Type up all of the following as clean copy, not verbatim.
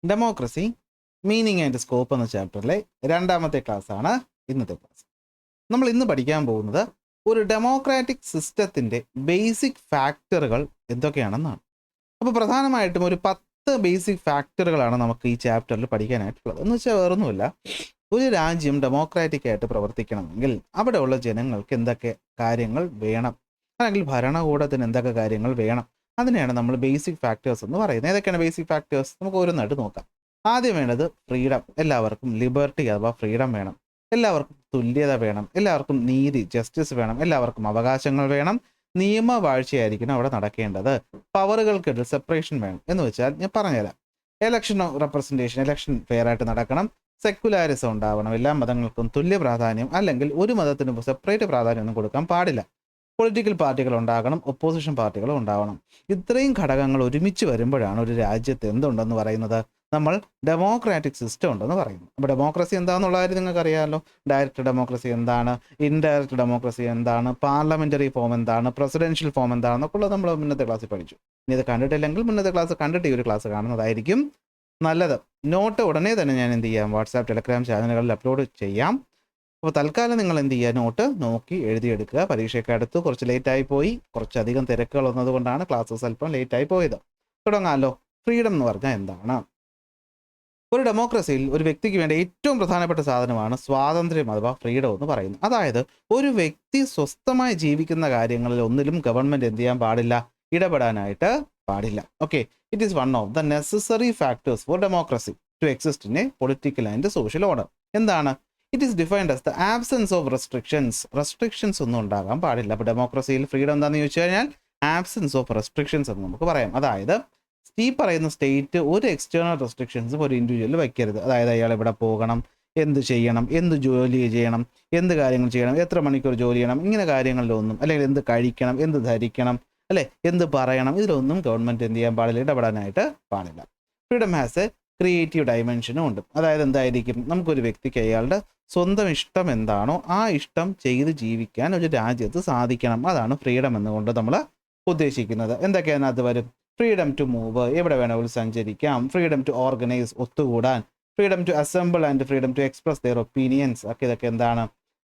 Democracy meaning and scope എന്ന ചാപ്റ്ററിലെ രണ്ടാമത്തെ ക്ലാസ്സാണ് ഇന്നത്തെ ക്ലാസ്. നമ്മൾ ഇന്ന് പഠിക്കാൻ പോകുന്നത് ഒരു ഡെമോക്രാറ്റിക് സിസ്റ്റത്തിൻ്റെ ബേസിക് ഫാക്ടറുകൾ എന്തൊക്കെയാണെന്നാണ്. അപ്പോൾ പ്രധാനമായിട്ടും ഒരു 10 ബേസിക് ഫാക്ടറുകളാണ് നമുക്ക് ഈ ചാപ്റ്ററിൽ പഠിക്കാനായിട്ടുള്ളത്. എന്ന് വെച്ചാൽ വേറൊന്നുമില്ല, ഒരു രാജ്യം ഡെമോക്രാറ്റിക് ആയിട്ട് പ്രവർത്തിക്കണമെങ്കിൽ അവിടെയുള്ള ജനങ്ങൾക്ക് എന്തൊക്കെ കാര്യങ്ങൾ വേണം, അല്ലെങ്കിൽ ഭരണകൂടത്തിന് എന്തൊക്കെ കാര്യങ്ങൾ വേണം, അതിനെയാണ് നമ്മൾ ബേസിക് ഫാക്ടേഴ്സ് എന്ന് പറയുന്നത്. ഏതൊക്കെയാണ് ബേസിക് ഫാക്ടേഴ്സ്? നമുക്ക് ഓരോന്നായിട്ട് നോക്കാം. ആദ്യം വേണ്ടത് ഫ്രീഡം. എല്ലാവർക്കും ലിബർട്ടി അഥവാ ഫ്രീഡം വേണം, എല്ലാവർക്കും തുല്യത വേണം, എല്ലാവർക്കും നീതി ജസ്റ്റിസ് വേണം, എല്ലാവർക്കും അവകാശങ്ങൾ വേണം, നിയമവാഴ്ചയായിരിക്കണം അവിടെ നടക്കേണ്ടത്, പവറുകൾക്കിടയിൽ സെപ്പറേഷൻ വേണം. എന്ന് വെച്ചാൽ ഞാൻ പറഞ്ഞുതരാം. എലക്ഷൻ റെപ്രസെൻറ്റേഷൻ, എലക്ഷൻ ഫെയർ ആയിട്ട് നടക്കണം, സെക്യുലാരിസം ഉണ്ടാവണം, എല്ലാ മതങ്ങൾക്കും തുല്യ പ്രാധാന്യം, അല്ലെങ്കിൽ ഒരു മതത്തിനും സെപ്പറേറ്റ് പ്രാധാന്യം ഒന്നും കൊടുക്കാൻ പാടില്ല, പൊളിറ്റിക്കൽ പാർട്ടികൾ ഉണ്ടാകണം, ഒപ്പോസിഷൻ പാർട്ടികളും ഉണ്ടാവണം. ഇത്രയും ഘടകങ്ങൾ ഒരുമിച്ച് വരുമ്പോഴാണ് ഒരു രാജ്യത്ത് എന്തുണ്ടെന്ന് പറയുന്നത്, നമ്മൾ ഡെമോക്രാറ്റിക് സിസ്റ്റം ഉണ്ടെന്ന് പറയുന്നു. അപ്പോൾ ഡെമോക്രസി എന്താണെന്നുള്ള കാര്യം നിങ്ങൾക്ക് അറിയാമല്ലോ. ഡയറക്റ്റ് ഡെമോക്രസി എന്താണ്, ഇൻഡയറക്റ്റ് ഡെമോക്രസി എന്താണ്, പാർലമെന്ററി ഫോം എന്താണ്, പ്രസിഡൻഷ്യൽ ഫോം എന്താണെന്നൊക്കെ ഉള്ളത് നമ്മൾ മുന്നത്തെ ക്ലാസ്സിൽ പഠിച്ചു. ഇനി ഇത് കണ്ടിട്ടില്ലെങ്കിൽ മുന്നത്തെ ക്ലാസ് കണ്ടിട്ട് ഈ ഒരു ക്ലാസ് കാണുന്നതായിരിക്കും നല്ലത്. നോട്ട് ഉടനെ തന്നെ ഞാൻ എന്ത് ചെയ്യാം, വാട്സാപ്പ് ടെലഗ്രാം ചാനലുകളിൽ അപ്ലോഡ് ചെയ്യാം. അപ്പോൾ തൽക്കാലം നിങ്ങൾ എന്ത് ചെയ്യുക, നോട്ട് നോക്കി എഴുതിയെടുക്കുക. പരീക്ഷയ്ക്ക് അടുത്ത് കുറച്ച് ലേറ്റായി പോയി, കുറച്ചധികം തിരക്കുകൾ വന്നതുകൊണ്ടാണ് ക്ലാസ്സസ് അല്പം ലേറ്റായി പോയത്. തുടങ്ങാമല്ലോ. ഫ്രീഡം എന്ന് പറഞ്ഞാൽ എന്താണ്? ഒരു ഡെമോക്രസിയിൽ ഒരു വ്യക്തിക്ക് വേണ്ട ഏറ്റവും പ്രധാനപ്പെട്ട സാധനമാണ് സ്വാതന്ത്ര്യം അഥവാ ഫ്രീഡം എന്ന് പറയുന്നത്. അതായത് ഒരു വ്യക്തി സ്വസ്ഥമായി ജീവിക്കുന്ന കാര്യങ്ങളിൽ ഒന്നിലും ഗവൺമെൻറ് എന്ത് ചെയ്യാൻ പാടില്ല, ഇടപെടാനായിട്ട് പാടില്ല. Okay, it is one of the necessary factors for democracy to exist in a political and social order. എന്താണ്? It is defined as the absence of restrictions. Restrictions ഒന്നും ഉണ്ടാകാൻ പാടില്ല. അപ്പോൾ ഡെമോക്രസിയിൽ ഫ്രീഡം എന്താണെന്ന് ചോദിച്ചു കഴിഞ്ഞാൽ ആബ്സെൻസ് ഓഫ് റെസ്ട്രിക്ഷൻസ് എന്ന് നമുക്ക് പറയാം. അതായത് ഈ പറയുന്ന സ്റ്റേറ്റ് ഒരു എക്സ്റ്റേണൽ റെസ്ട്രിക്ഷൻസും ഒരു ഇൻഡിവിജ്വൽ വയ്ക്കരുത്. അതായത് അയാൾ എവിടെ പോകണം, എന്ത് ചെയ്യണം, എന്ത് ജോലി ചെയ്യണം, എന്ത് കാര്യങ്ങൾ ചെയ്യണം, എത്ര മണിക്കൂർ ജോലി ചെയ്യണം, ഇങ്ങനെ കാര്യങ്ങളിലൊന്നും, അല്ലെങ്കിൽ എന്ത് കഴിക്കണം, എന്ത് ധരിക്കണം, അല്ലെ, എന്ത് പറയണം, ഇതിലൊന്നും ഗവൺമെൻറ് എന്ത് ചെയ്യാൻ പാടില്ല, ഇടപെടാനായിട്ട് പാടില്ല. ഫ്രീഡം ഹാസ് എ ക്രിയേറ്റീവ് ഡയമെൻഷനും ഉണ്ട്. അതായത് എന്തായിരിക്കും, നമുക്കൊരു വ്യക്തിക്ക് അയാളുടെ സ്വന്തം ഇഷ്ടം എന്താണോ ആ ഇഷ്ടം ചെയ്ത് ജീവിക്കാൻ ഒരു രാജ്യത്ത് സാധിക്കണം. അതാണ് ഫ്രീഡം എന്നുകൊണ്ട് നമ്മൾ ഉദ്ദേശിക്കുന്നത്. എന്തൊക്കെയാണ് അത് വരും? ഫ്രീഡം ടു മൂവ്, എവിടെ വേണമെങ്കിലും സഞ്ചരിക്കാം, ഫ്രീഡം ടു ഓർഗനൈസ്, ഒത്തുകൂടാൻ, freedom to assemble and freedom to express their opinions. ഒക്കെ ഇതൊക്കെ എന്താണ്,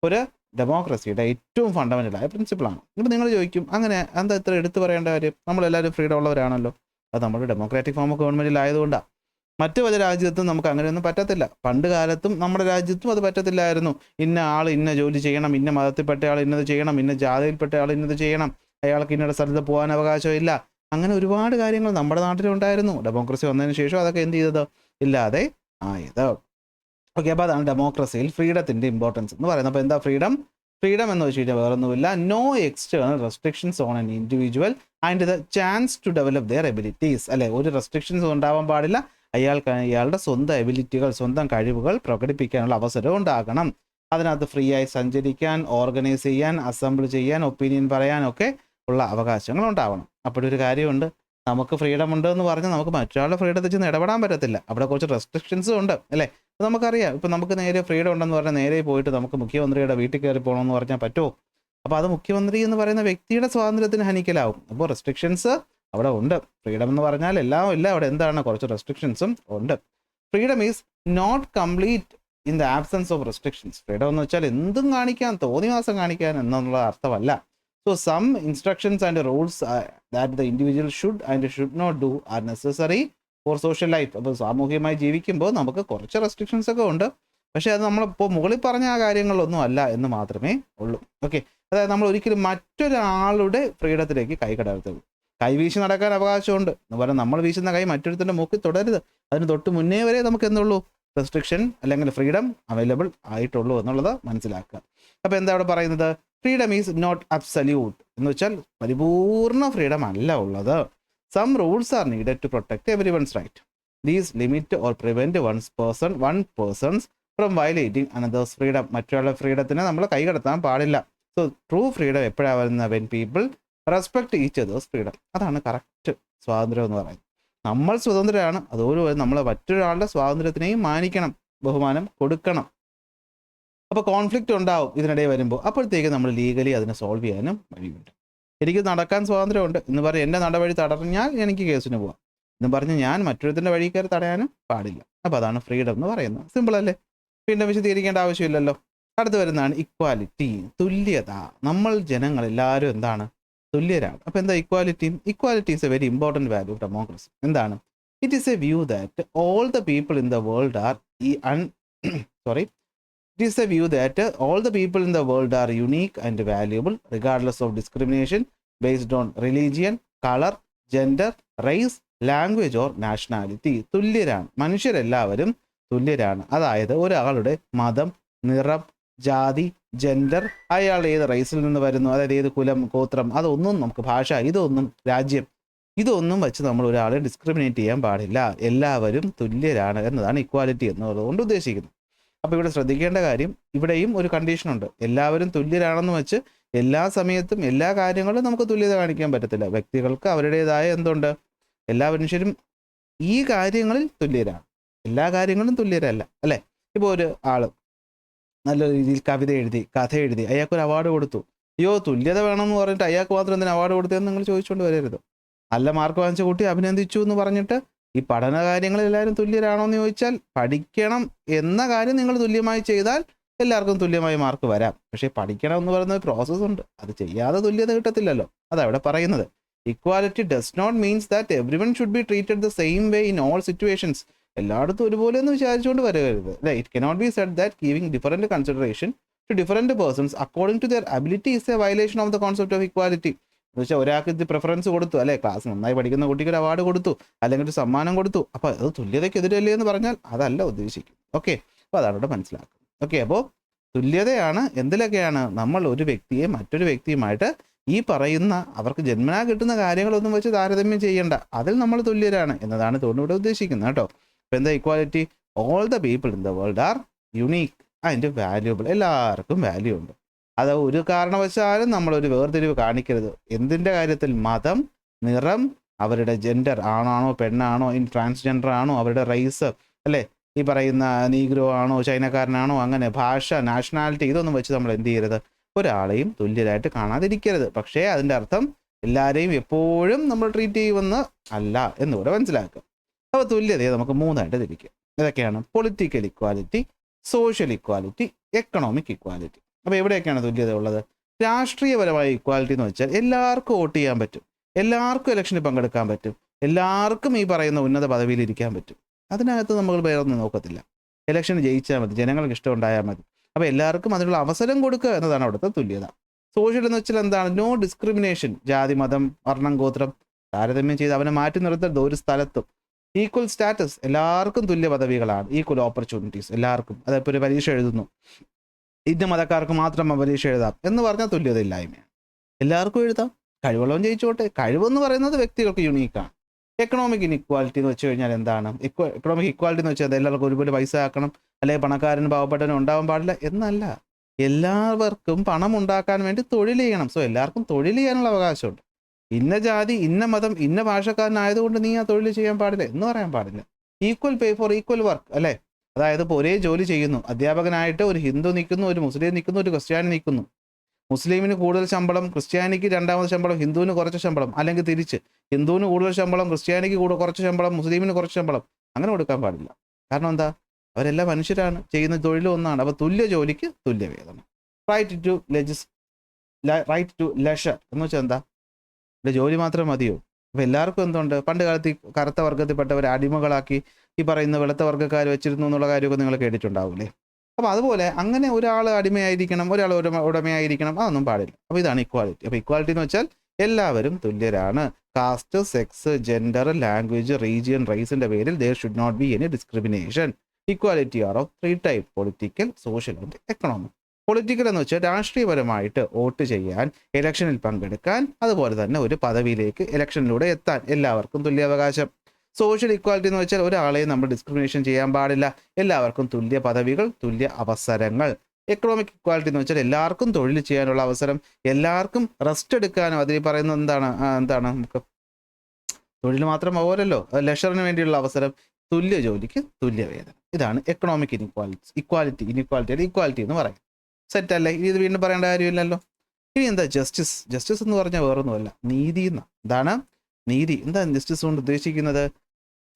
ഒരു ഡെമോക്രസിയുടെ ഏറ്റവും ഫണ്ടമെൻ്റലായ പ്രിൻസിപ്പിളാണ്. ഇപ്പം നിങ്ങൾ ചോദിക്കും, അങ്ങനെ എന്താ ഇത്ര എടുത്തു പറയേണ്ട കാര്യം, നമ്മളെല്ലാവരും ഫ്രീഡം ഉള്ളവരാണല്ലോ. അത് നമ്മുടെ ഡെമോക്രാറ്റിക് ഫോം ഓഫ് ഗവൺമെൻറ്റിലായതുകൊണ്ടാണ്. മറ്റു പല രാജ്യത്തും നമുക്ക് അങ്ങനെയൊന്നും പറ്റത്തില്ല. പണ്ട് കാലത്തും നമ്മുടെ രാജ്യത്തും അത് പറ്റത്തില്ലായിരുന്നു. ഇന്ന ആൾ ഇന്ന ജോലി ചെയ്യണം, ഇന്ന മതത്തിൽപ്പെട്ട ആൾ ഇന്നത് ചെയ്യണം, ഇന്ന ജാതിയിൽപ്പെട്ട ആൾ ഇന്നത് ചെയ്യണം, അയാൾക്ക് ഇന്ന സ്ഥലത്ത് പോകാൻ അവകാശമില്ല. അങ്ങനെ ഒരുപാട് കാര്യങ്ങൾ നമ്മുടെ നാട്ടിലുണ്ടായിരുന്നു. ഡെമോക്രസി വന്നതിന് ശേഷം അതൊക്കെ എന്ത് ചെയ്തത്, ഇല്ലാതെ ആയത്. ഓക്കെ, അപ്പോൾ അതാണ് ഡെമോക്രസിയിൽ ഫ്രീഡത്തിൻ്റെ ഇമ്പോർട്ടൻസ് എന്ന് പറയുന്നത്. അപ്പോൾ എന്താ ഫ്രീഡം? ഫ്രീഡം എന്ന് വെച്ച് കഴിഞ്ഞാൽ വേറൊന്നുമില്ല, no external restrictions on an individual and the chance to develop their abilities. അല്ലെ, ഒരു റെസ്ട്രിക്ഷൻസ് ഉണ്ടാവാൻ പാടില്ല, അയാളുടെ സ്വന്തം എബിലിറ്റികൾ, സ്വന്തം കഴിവുകൾ പ്രകടിപ്പിക്കാനുള്ള അവസരം ഉണ്ടാകണം. അതിനകത്ത് ഫ്രീ ആയി സഞ്ചരിക്കാൻ, ഓർഗനൈസ് ചെയ്യാൻ, അസംബിൾ ചെയ്യാൻ, ഒപ്പീനിയൻ പറയാനൊക്കെ ഉള്ള അവകാശങ്ങൾ ഉണ്ടാവണം. അപ്പോഴൊരു കാര്യമുണ്ട്, നമുക്ക് ഫ്രീഡം ഉണ്ട് എന്ന് പറഞ്ഞാൽ നമുക്ക് മറ്റൊരാളുടെ ഫ്രീഡത്തിൽ ചെന്ന് ഇടപെടാൻ പറ്റത്തില്ല. അവിടെ കുറച്ച് റെസ്ട്രിക്ഷൻസും ഉണ്ട്, അല്ലേ? അപ്പോൾ നമുക്കറിയാം, ഇപ്പം നമുക്ക് നേരെ ഫ്രീഡം ഉണ്ടെന്ന് പറഞ്ഞാൽ നേരെ പോയിട്ട് നമുക്ക് മുഖ്യമന്ത്രിയുടെ വീട്ടിൽ കയറി പോകണമെന്ന് പറഞ്ഞാൽ പറ്റുമോ? അപ്പോൾ അത് മുഖ്യമന്ത്രി എന്ന് പറയുന്ന വ്യക്തിയുടെ സ്വാതന്ത്ര്യത്തിന് ഹനിക്കലാവും. അപ്പോൾ റെസ്ട്രിക്ഷൻസ് അവിടെ ഉണ്ട്. ഫ്രീഡം എന്ന് പറഞ്ഞാൽ എല്ലാം ഇല്ല, അവിടെ എന്താണ്, കുറച്ച് റെസ്ട്രിക്ഷൻസും ഉണ്ട്. Freedom is not complete in the absence of restrictions. Freedom എന്ന് വെച്ചാൽ എന്തും കാണിക്കാൻ, തോന്നിവാസം കാണിക്കാൻ എന്നുള്ള അർത്ഥമല്ല. So some instructions and rules that the individual should and should not do are necessary for social life. അപ്പോൾ സാമൂഹികമായി ജീവിക്കുമ്പോൾ നമുക്ക് കുറച്ച് റെസ്ട്രിക്ഷൻസ് ഒക്കെ ഉണ്ട്. പക്ഷേ അത് നമ്മളിപ്പോൾ മുകളിൽ പറഞ്ഞ ആ കാര്യങ്ങളൊന്നും അല്ല എന്ന് മാത്രമേ ഉള്ളൂ. ഓക്കെ, അതായത് നമ്മൾ ഒരിക്കലും മറ്റൊരാളുടെ ഫ്രീഡത്തിലേക്ക് കൈ കടത്തരുത്. കൈവീശി നടക്കാൻ അവകാശമുണ്ട് എന്ന് പറഞ്ഞാൽ നമ്മൾ വീശുന്ന കൈ മറ്റൊരുത്തിൻ്റെ മൂക്കിൽ തുടരുത്. അതിന് തൊട്ട് മുന്നേ വരെ നമുക്ക് എന്തുള്ളൂ, റെസ്ട്രിക്ഷൻ അല്ലെങ്കിൽ ഫ്രീഡം അവൈലബിൾ ആയിട്ടുള്ളൂ എന്നുള്ളത് മനസ്സിലാക്കുക. അപ്പോൾ എന്താ അവിടെ പറയുന്നത്? ഫ്രീഡം ഈസ് നോട്ട് അബ്സല്യൂട്ട് എന്ന് വെച്ചാൽ പരിപൂർണ ഫ്രീഡം അല്ല ഉള്ളത്. Some rules are needed to protect everyone's right. These limit or prevent one persons from violating another's freedom. മറ്റൊരാളുടെ ഫ്രീഡത്തിനെ നമ്മൾ കൈകടത്താൻ പാടില്ല. സോ ട്രൂ ഫ്രീഡം എപ്പോഴാണ് വരുന്നത്? When people respect each others freedom. അതാണ് കറക്റ്റ് സ്വാതന്ത്ര്യം എന്ന് പറയുന്നത്. നമ്മൾ സ്വതന്ത്രരാണ്, അതുപോലെ നമ്മൾ മറ്റൊരാളുടെ സ്വാതന്ത്ര്യത്തിനെയും മാനിക്കണം, ബഹുമാനം കൊടുക്കണം. അപ്പോൾ കോൺഫ്ലിക്റ്റ് ഉണ്ടാവും ഇതിനിടയിൽ വരുമ്പോൾ. അപ്പോഴത്തേക്ക് നമ്മൾ ലീഗലി അതിനെ സോൾവ് ചെയ്യാനും വഴിയുണ്ട്. എനിക്ക് നടക്കാൻ സ്വാതന്ത്ര്യമുണ്ട് എന്ന് പറയും, എൻ്റെ നടവഴി തടഞ്ഞാൽ എനിക്ക് കേസിന് പോവാം. എന്ന് പറഞ്ഞ് ഞാൻ മറ്റൊരുത്തിൻ്റെ വഴി കയറി തടയാനും പാടില്ല. അപ്പോൾ അതാണ് ഫ്രീഡം എന്ന് പറയുന്നത്. സിമ്പിൾ അല്ലേ? പിന്നെ വിശദീകരിക്കേണ്ട ആവശ്യമില്ലല്ലോ. അടുത്ത് വരുന്നതാണ് ഇക്വാലിറ്റി, തുല്യത. നമ്മൾ ജനങ്ങൾ എല്ലാവരും എന്താണ്? തുല്യരാണ്. അപ്പോൾ എന്താ equality? Equality is a very important value of democracy. എന്താണ്? It is a view that all the people in the world are It is a view that all the people in the world are unique and valuable, regardless of discrimination based on religion, color, gender, race, language or nationality. തുല്യരാണ്, മനുഷ്യരെല്ലാവരും തുല്യരാണ്. അതായത് ഒരാളുടെ മതം, നിറം, ജാതി, gender, അയാൾ ഏത് റേസിൽ നിന്ന് വരുന്നു, അതായത് ഏത് കുലം, ഗോത്രം, അതൊന്നും നമുക്ക് ഭാഷ, ഇതൊന്നും രാജ്യം, ഇതൊന്നും വെച്ച് നമ്മൾ ഒരാളെ ഡിസ്ക്രിമിനേറ്റ് ചെയ്യാൻ പാടില്ല. എല്ലാവരും തുല്യരാണ് എന്നതാണ് ഇക്വാലിറ്റി എന്നതുകൊണ്ട് ഉദ്ദേശിക്കുന്നത്. അപ്പോൾ ഇവിടെ ശ്രദ്ധിക്കേണ്ട കാര്യം, ഇവിടെയും ഒരു കണ്ടീഷനുണ്ട്. എല്ലാവരും തുല്യരാണെന്ന് വെച്ച് എല്ലാ സമയത്തും എല്ലാ കാര്യങ്ങളും നമുക്ക് തുല്യത കാണിക്കാൻ പറ്റത്തില്ല. വ്യക്തികൾക്ക് അവരുടേതായ എന്തുണ്ട്? എല്ലാ മനുഷ്യരും ഈ കാര്യങ്ങളിൽ തുല്യരാണ്, എല്ലാ കാര്യങ്ങളും തുല്യരല്ല, അല്ലേ? ഇപ്പോൾ ഒരു ആള് നല്ല രീതിയിൽ കവിത എഴുതി, കഥ എഴുതി, അയാൾക്കൊരു അവാർഡ് കൊടുത്തു. അയ്യോ, തുല്യത വേണമെന്ന് പറഞ്ഞിട്ട് അയാൾക്ക് മാത്രം എന്തിനാ അവാർഡ് കൊടുത്തതെന്ന് നിങ്ങൾ ചോദിച്ചുകൊണ്ട് വരരുത്. നല്ല മാർക്ക് വാങ്ങിച്ച കുട്ടി അഭിനന്ദിച്ചു എന്ന് പറഞ്ഞിട്ട് ഈ പഠന കാര്യങ്ങളിൽ എല്ലാവരും തുല്യരാണോ എന്ന് ചോദിച്ചാൽ, പഠിക്കണം എന്ന കാര്യം നിങ്ങൾ തുല്യമായി ചെയ്താൽ എല്ലാവർക്കും തുല്യമായി മാർക്ക് വരാം. പക്ഷേ പഠിക്കണം എന്ന് പറയുന്ന ഒരു പ്രോസസ്സ് ഉണ്ട്, അത് ചെയ്യാതെ തുല്യത കിട്ടത്തില്ലല്ലോ. അതവിടെ പറയുന്നത്. Equality does not means that everyone should be treated the same way in all situations. എല്ലായിടത്തും ഒരുപോലെ എന്ന് വിചാരിച്ചുകൊണ്ട് വരരുത്. It cannot be said that giving different consideration to different persons according to their ability is a violation of the concept of equality. എന്ന് വെച്ചാൽ ഒരാൾക്ക് ഇത് preference കൊടുത്തു, അല്ലെ, ക്ലാസ് നന്നായി പഠിക്കുന്ന കുട്ടിക്ക് ഒരു അവാർഡ് കൊടുത്തു, അല്ലെങ്കിൽ ഒരു സമ്മാനം കൊടുത്തു, അപ്പോൾ അത് തുല്യതയ്ക്കെതിരല്ലേ എന്ന് പറഞ്ഞാൽ അതല്ല ഉദ്ദേശിക്കും. ഓക്കെ, അപ്പോൾ അതാണ് ഇവിടെ മനസ്സിലാക്കുന്നത്. ഓക്കെ, അപ്പോൾ തുല്യതയാണ് എന്തിലൊക്കെയാണ്? നമ്മൾ ഒരു വ്യക്തിയെ മറ്റൊരു വ്യക്തിയുമായിട്ട് ഈ പറയുന്ന അവർക്ക് ജന്മനാ കിട്ടുന്ന കാര്യങ്ങളൊന്നും വെച്ച് താരതമ്യം ചെയ്യേണ്ട, അതിൽ നമ്മൾ തുല്യരാണ് എന്നതാണ് തോന്നുന്നു ഇവിടെ ഉദ്ദേശിക്കുന്നത് കേട്ടോ. അപ്പോൾ എന്താ equality? All the people in the world R unique and valuable. എല്ലാവർക്കും വാല്യൂ ഉണ്ട്. അത് ഒരു കാരണവശാലും നമ്മളൊരു വേർതിരിവ് കാണിക്കരുത്. എന്തിൻ്റെ കാര്യത്തിൽ? മതം, നിറം, അവരുടെ ജെൻഡർ, ആണാണോ പെണ്ണാണോ, ഇൻ ട്രാൻസ്ജെൻഡർ ആണോ, അവരുടെ റേസ്, അല്ലേ, ഈ പറയുന്ന നീഗ്രോ ആണോ, ചൈനക്കാരനാണോ, അങ്ങനെ ഭാഷ, നാഷണാലിറ്റി, ഇതൊന്നും വെച്ച് നമ്മൾ എന്ത് ചെയ്യരുത്? ഒരാളെയും തുല്യരായിട്ട് കാണാതിരിക്കരുത്. പക്ഷേ അതിൻ്റെ അർത്ഥം എല്ലാവരെയും എപ്പോഴും നമ്മൾ ട്രീറ്റ് ചെയ്യുമെന്ന് അല്ല എന്നുകൂടെ മനസ്സിലാക്കുക. അപ്പോൾ തുല്യതയെ നമുക്ക് മൂന്നായിട്ട് തിരിക്കുക. ഇതൊക്കെയാണ് political equality, social equality, economic equality. അപ്പോൾ എവിടെയൊക്കെയാണ് തുല്യത ഉള്ളത്? രാഷ്ട്രീയപരമായ ഇക്വാലിറ്റി എന്ന് വെച്ചാൽ എല്ലാവർക്കും വോട്ട് ചെയ്യാൻ പറ്റും, എല്ലാവർക്കും ഇലക്ഷനിൽ പങ്കെടുക്കാൻ പറ്റും, എല്ലാവർക്കും ഈ പറയുന്ന ഉന്നത പദവിയിൽ ഇരിക്കാൻ പറ്റും. അതിനകത്ത് നമ്മൾ വേറൊന്നും നോക്കത്തില്ല. ഇലക്ഷന് ജയിച്ചാൽ മതി, ജനങ്ങൾക്ക് ഇഷ്ടം ഉണ്ടായാൽ മതി. അപ്പോൾ എല്ലാവർക്കും അതിനുള്ള അവസരം കൊടുക്കുക എന്നതാണ് അവിടുത്തെ തുല്യത. സോഷ്യൽ എന്ന് വെച്ചാൽ എന്താണ്? No discrimination. ജാതി, മതം, വർണ്ണം, ഗോത്രം താരതമ്യം ചെയ്ത് അവനെ മാറ്റി നിർത്തരുത് ഒരു സ്ഥലത്തും. ഈക്വൽ സ്റ്റാറ്റസ്, എല്ലാവർക്കും തുല്യ പദവികളാണ്. ഈക്വൽ ഓപ്പർച്യൂണിറ്റീസ് എല്ലാവർക്കും. അതിപ്പോൾ ഒരു പരീക്ഷ എഴുതുന്നു, ഇന്ന മതക്കാർക്ക് മാത്രം പരീക്ഷ എഴുതാം എന്ന് പറഞ്ഞാൽ തുല്യത ഇല്ലായ്മയാണ്. എല്ലാവർക്കും എഴുതാം, കഴിവുള്ളവൻ ജയിച്ചോട്ടെ. കഴിവെന്ന് പറയുന്നത് വ്യക്തികൾക്ക് യുണീക്കാണ്. എക്കണോമിക് ഇൻഇക്വാലിറ്റി എന്ന് വെച്ച് കഴിഞ്ഞാൽ എന്താണ്? എക്കണോമിക് ഇക്വാലിറ്റി എന്ന് വെച്ചാൽ എല്ലാവർക്കും ഒരുപോലെ പൈസ ആക്കണം, അല്ലെങ്കിൽ പണക്കാരനും പാവപ്പെട്ടവനും ഉണ്ടാവാൻ പാടില്ല എന്നല്ല. എല്ലാവർക്കും പണം ഉണ്ടാക്കാൻ വേണ്ടി തൊഴിൽ ചെയ്യണം. സോ എല്ലാവർക്കും തൊഴിൽ ചെയ്യാനുള്ള അവകാശമുണ്ട്. ഇന്ന ജാതി, ഇന്ന മതം, ഇന്ന ഭാഷക്കാരനായതുകൊണ്ട് നീ ആ തൊഴിൽ ചെയ്യാൻ പാടില്ല എന്ന് പറയാൻ പാടില്ല. Equal pay for equal work, അല്ലേ? അതായത് ഇപ്പോൾ ഒരേ ജോലി ചെയ്യുന്നു, അധ്യാപകനായിട്ട് ഒരു ഹിന്ദു നിൽക്കുന്നു, ഒരു മുസ്ലിം നിൽക്കുന്നു, ഒരു ക്രിസ്ത്യാനി നിൽക്കുന്നു. മുസ്ലിമിന് കൂടുതൽ ശമ്പളം, ക്രിസ്ത്യാനിക്ക് രണ്ടാമത് ശമ്പളം, ഹിന്ദുവിന് കുറച്ച് ശമ്പളം, അല്ലെങ്കിൽ തിരിച്ച് ഹിന്ദുവിന് കൂടുതൽ ശമ്പളം, ക്രിസ്ത്യാനിക്ക് കുറച്ച് ശമ്പളം, മുസ്ലിമിന് കുറച്ച് ശമ്പളം, അങ്ങനെ കൊടുക്കാൻ പാടില്ല. കാരണം എന്താ? അവരെല്ലാം മനുഷ്യരാണ്, ചെയ്യുന്ന തൊഴിലും ഒന്നാണ്. അപ്പോൾ തുല്യ ജോലിക്ക് തുല്യ വേതനം. റൈറ്റ് ടു ലെഷർ എന്ന് വെച്ചാൽ എന്താ? ഇവിടെ ജോലി മാത്രം മതിയോ? അപ്പോൾ എല്ലാവർക്കും എന്തുണ്ട്? പണ്ട് കാലത്ത് ഈ കറുത്ത വർഗ്ഗത്തിൽപ്പെട്ടവരെ അടിമകളാക്കി ഈ പറയുന്ന വെളുത്ത വർഗ്ഗക്കാർ വെച്ചിരുന്നു എന്നുള്ള കാര്യമൊക്കെ നിങ്ങൾ കേട്ടിട്ടുണ്ടാവില്ലേ? അപ്പോൾ അതുപോലെ അങ്ങനെ ഒരാൾ അടിമയായിരിക്കണം, ഒരാൾ ഉടമയായിരിക്കണം, അതൊന്നും പാടില്ല. അപ്പോൾ ഇതാണ് ഇക്വാലിറ്റി. അപ്പോൾ ഇക്വാലിറ്റി എന്ന് വെച്ചാൽ എല്ലാവരും തുല്യരാണ്. Caste, sex, gender, language, region, റേസിൻ്റെ പേരിൽ there should not be any discrimination. Equality are of 3 types: political, social and economic. Political എന്ന് വെച്ചാൽ രാഷ്ട്രീയപരമായിട്ട് വോട്ട് ചെയ്യാൻ, ഇലക്ഷനിൽ പങ്കെടുക്കാൻ, അതുപോലെ തന്നെ ഒരു പദവിയിലേക്ക് ഇലക്ഷനിലൂടെ എത്താൻ എല്ലാവർക്കും തുല്യാവകാശം. സോഷ്യൽ ഇക്വാലിറ്റി എന്ന് വെച്ചാൽ ഒരാളെയും നമ്മൾ ഡിസ്ക്രിമിനേഷൻ ചെയ്യാൻ പാടില്ല, എല്ലാവർക്കും തുല്യ പദവികൾ, തുല്യ അവസരങ്ങൾ. എക്കണോമിക് ഇക്വാലിറ്റി എന്ന് വെച്ചാൽ എല്ലാവർക്കും തൊഴിൽ ചെയ്യാനുള്ള അവസരം, എല്ലാവർക്കും റെസ്റ്റ് എടുക്കാനും, അതിൽ പറയുന്നത് എന്താണ് നമുക്ക് തൊഴിൽ മാത്രം പോരല്ലോ, ലെഷറിന് വേണ്ടിയുള്ള അവസരം, തുല്യ ജോലിക്ക് തുല്യ വേതനം. ഇതാണ് എക്കണോമിക് ഇക്വാലിറ്റി എന്ന് പറയും. സെറ്റ് അല്ലേ? ഇത് വീണ്ടും പറയേണ്ട കാര്യമില്ലല്ലോ. ഇനി എന്താ ജസ്റ്റിസ് എന്ന് പറഞ്ഞാൽ വേറൊന്നുമല്ല, നീതി എന്നാണ്. എന്താണ് നീതി? എന്താ ജസ്റ്റിസ് കൊണ്ട് ഉദ്ദേശിക്കുന്നത്?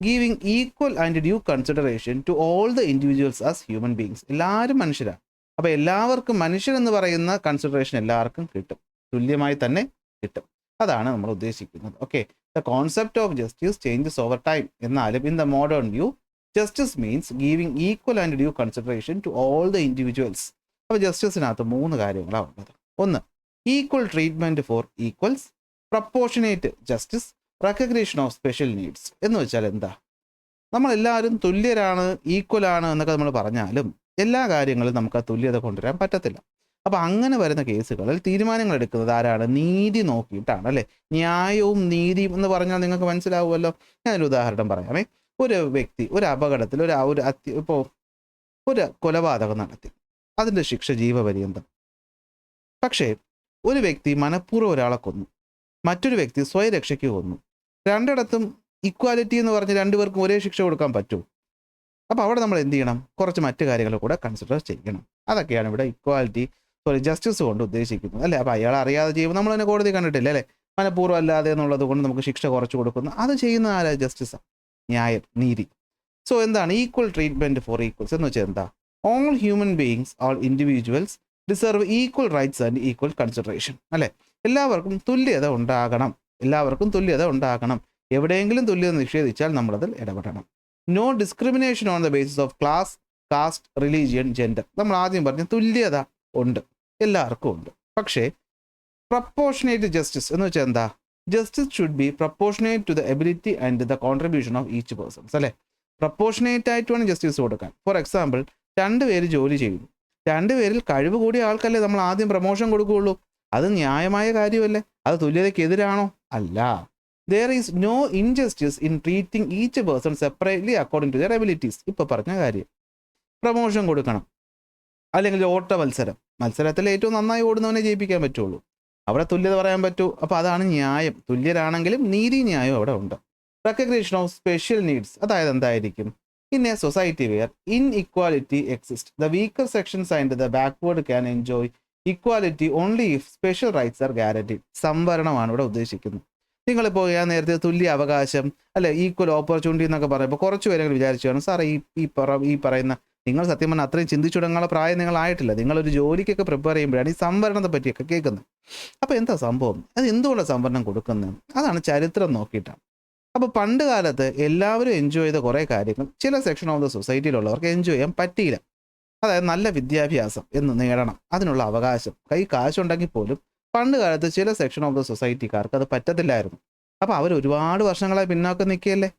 Giving equal and due consideration to all the individuals as human beings. എല്ലാവരും മനുഷ്യരാണ്. അപ്പോൾ എല്ലാവർക്കും മനുഷ്യരെന്ന് പറയുന്ന കൺസിഡറേഷൻ എല്ലാവർക്കും കിട്ടും, തുല്യമായി തന്നെ കിട്ടും. അതാണ് നമ്മൾ ഉദ്ദേശിക്കുന്നത്. Okay, the concept of justice changes over time. എന്നാലും in the modern view justice means giving equal and due consideration to all the individuals. അപ്പോൾ ജസ്റ്റിസിനകത്ത് 3 കാര്യങ്ങളാണ് ഉള്ളത്. ഒന്ന്, equal treatment for equals, proportionate justice, recognition of special needs. എന്ന് വെച്ചാൽ എന്താ? നമ്മളെല്ലാവരും തുല്യരാണ്, ഈക്വലാണ് എന്നൊക്കെ നമ്മൾ പറഞ്ഞാലും എല്ലാ കാര്യങ്ങളും നമുക്ക് ആ തുല്യത കൊണ്ടുവരാൻ പറ്റത്തില്ല. അപ്പോൾ അങ്ങനെ വരുന്ന കേസുകളിൽ തീരുമാനങ്ങൾ എടുക്കുന്നത് ആരാണ്? നീതി നോക്കിയിട്ടാണ്, അല്ലേ? ന്യായവും നീതിയും എന്ന് പറഞ്ഞാൽ നിങ്ങൾക്ക് മനസ്സിലാവുമല്ലോ. ഞാനൊരു ഉദാഹരണം പറയാമേ. ഒരു വ്യക്തി ഒരു അപകടത്തിൽ ഇപ്പോൾ ഒരു കൊലപാതകം നടത്തി, അതിൻ്റെ ശിക്ഷ ജീവപര്യന്തം. പക്ഷേ ഒരു വ്യക്തി മനഃപൂർവ്വം ഒരാളെ കൊന്നു, മറ്റൊരു വ്യക്തി സ്വയരക്ഷയ്ക്ക് കൊന്നു. രണ്ടിടത്തും ഇക്വാലിറ്റി എന്ന് പറഞ്ഞ് രണ്ടുപേർക്കും ഒരേ ശിക്ഷ കൊടുക്കാൻ പറ്റുമോ? അപ്പോൾ അവിടെ നമ്മൾ എന്ത് ചെയ്യണം? കുറച്ച് മറ്റു കാര്യങ്ങൾ കൂടെ കൺസിഡർ ചെയ്യണം. അതൊക്കെയാണ് ഇവിടെ ജസ്റ്റിസ് കൊണ്ട് ഉദ്ദേശിക്കുന്നത്, അല്ലേ? അപ്പോൾ അയാൾ അറിയാതെ ചെയ്യുമ്പോൾ നമ്മൾ തന്നെ കോടതി കണ്ടിട്ടില്ല, അല്ലേ? മനഃപൂർവ്വം അല്ലാതെ എന്നുള്ളത് കൊണ്ട് നമുക്ക് ശിക്ഷ കുറച്ച് കൊടുക്കുന്നു. അത് ചെയ്യുന്ന ആരാ? ജസ്റ്റിസാണ്, ന്യായം, നീതി. സോ എന്താണ് ഈക്വൽ ട്രീറ്റ്മെൻറ്റ് ഫോർ ഈക്വൽസ് എന്ന് വെച്ചാൽ എന്താ? All human beings, all individuals deserve equal rights and equal consideration, അല്ലേ? എല്ലാവർക്കും തുല്യത ഉണ്ടാകണം, എല്ലാവർക്കും തുല്യത ഉണ്ടാകണം. എവിടെയെങ്കിലും തുല്യത നിഷേധിച്ചാൽ നമ്മളതിൽ ഇടപെടണം. No discrimination on the basis of class, caste, religion, gender. നമ്മൾ ആദ്യം പറഞ്ഞ തുല്യത ഉണ്ട്, എല്ലാവർക്കും ഉണ്ട്. പക്ഷേ പ്രപ്പോർഷനേറ്റ് ജസ്റ്റിസ് എന്ന് വെച്ചാൽ എന്താ? Justice should be proportionate to the ability and the contribution of each persons, അല്ലേ? പ്രപ്പോർഷനേറ്റ് ആയിട്ട് വേണം ജസ്റ്റിസ് കൊടുക്കാൻ. ഫോർ എക്സാമ്പിൾ, 2 പേര് ജോലി ചെയ്യുന്നു, 2 പേരിൽ കഴിവ് കൂടിയ ആൾക്കല്ലേ നമ്മൾ ആദ്യം പ്രമോഷൻ കൊടുക്കുകയുള്ളൂ. അത് ന്യായമായ കാര്യമല്ലേ? അത് തുല്യതയ്ക്കെതിരാണോ? അല്ല. There is no injustice in treating each person separately according to their abilities. ഇപ്പോൾ പറഞ്ഞ കാര്യം, പ്രമോഷൻ കൊടുക്കണം, അല്ലെങ്കിൽ ഓട്ട മത്സരത്തിൽ ഏറ്റവും നന്നായി ഓടുന്നവനെ ജയിപ്പിക്കാൻ പറ്റുള്ളൂ. അവിടെ തുല്യത പറയാൻ പറ്റൂ. അപ്പോൾ അതാണ് ന്യായം. തുല്യരാണെങ്കിലും നീതി ന്യായം അവിടെ ഉണ്ട്. റെക്കഗ്നേഷൻ ഓഫ് സ്പെഷ്യൽ നീഡ്സ്, അതായത് എന്തായിരിക്കും? In a society where inequality exist, the weaker sections and the backward can enjoy equality only if special rights are guaranteed. സംവരണമാണ് ഇവിടെ ഉദ്ദേശിക്കുന്നത്. നിങ്ങളിപ്പോൾ ഞാൻ നേരത്തെ തുല്യ അവകാശം, അല്ലെ, ഈക്വൽ ഓപ്പർച്യൂണിറ്റി എന്നൊക്കെ പറയുമ്പോൾ കുറച്ച് പേരെങ്കിലും വിചാരിച്ചു കാണും, സാറേ ഈ പറയുന്ന നിങ്ങൾ സത്യം പറഞ്ഞാൽ അത്രയും ചിന്തിച്ചു തുടങ്ങാനുള്ള പ്രായം നിങ്ങളായിട്ടില്ല, നിങ്ങളൊരു ജോലിക്കൊക്കെ പ്രിപ്പയർ ചെയ്യുമ്പോഴാണ് ഈ സംവരണത്തെ പറ്റിയൊക്കെ കേൾക്കുന്നത്. അപ്പോൾ എന്താ സംഭവം? അത് എന്തുകൊണ്ടാണ് സംവരണം കൊടുക്കുന്നത്? അതാണ് ചരിത്രം നോക്കിയിട്ടാണ്. അപ്പോൾ പണ്ട് കാലത്ത് എല്ലാവരും എൻജോയ് ചെയ്ത കുറേ കാര്യങ്ങൾ ചില സെക്ഷൻ ഓഫ് ദ സൊസൈറ്റിയിലുള്ളവർക്ക് എൻജോയ് ചെയ്യാൻ പറ്റിയില്ല. അതായത് നല്ല വിദ്യാഭ്യാസം എന്ന് നേടണം, അതിനുള്ള അവകാശം, കാശുണ്ടെങ്കിൽ പോലും പണ്ട് കാലത്ത് ചില സെക്ഷൻ ഓഫ് ദ സൊസൈറ്റിക്കാർക്ക് അത് പറ്റത്തില്ലായിരുന്നു. അപ്പോൾ അവർ ഒരുപാട് വർഷങ്ങളായി പിന്നോക്കം നിൽക്കുകയല്ലേ.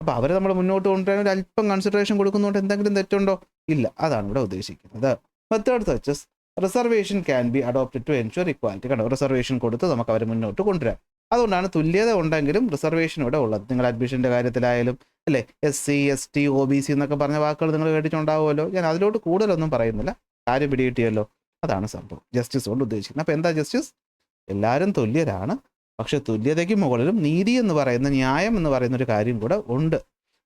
അപ്പോൾ അവർ നമ്മൾ മുന്നോട്ട് കൊണ്ടുവരാൻ ഒരു അല്പം കൺസിഡറേഷൻ കൊടുക്കുന്നതുകൊണ്ട് എന്തെങ്കിലും തെറ്റുണ്ടോ? ഇല്ല. അതാണ് ഇവിടെ ഉദ്ദേശിക്കുന്നത്. Method such as reservation can be adopted to ensure equality. കണ്ടോ, റിസർവേഷൻ കൊടുത്ത് നമുക്ക് അവരെ മുന്നോട്ട് കൊണ്ടുവരാം. അതുകൊണ്ടാണ് തുല്യത ഉണ്ടെങ്കിലും റിസർവേഷൻ ഇവിടെ ഉള്ളത്. നിങ്ങൾ അഡ്മിഷൻ്റെ കാര്യത്തിലായാലും, അല്ലേ, SC ST OBC എന്നൊക്കെ പറഞ്ഞ വാക്കുകൾ നിങ്ങൾ കേട്ടിട്ടുണ്ടാവുമല്ലോ. ഞാൻ അതിലോട്ട് കൂടുതലൊന്നും പറയുന്നില്ല, കാര്യം പിടികിട്ടിയല്ലോ. അതാണ് സംഭവം ജസ്റ്റിസ് കൊണ്ട് ഉദ്ദേശിക്കുന്നത്. അപ്പോൾ എന്താ ജസ്റ്റിസ്? എല്ലാവരും തുല്യരാണ്, പക്ഷെ തുല്യതയ്ക്ക് മുകളിലും നീതി എന്ന് പറയുന്ന, ന്യായം എന്ന് പറയുന്ന ഒരു കാര്യം കൂടെ ഉണ്ട്.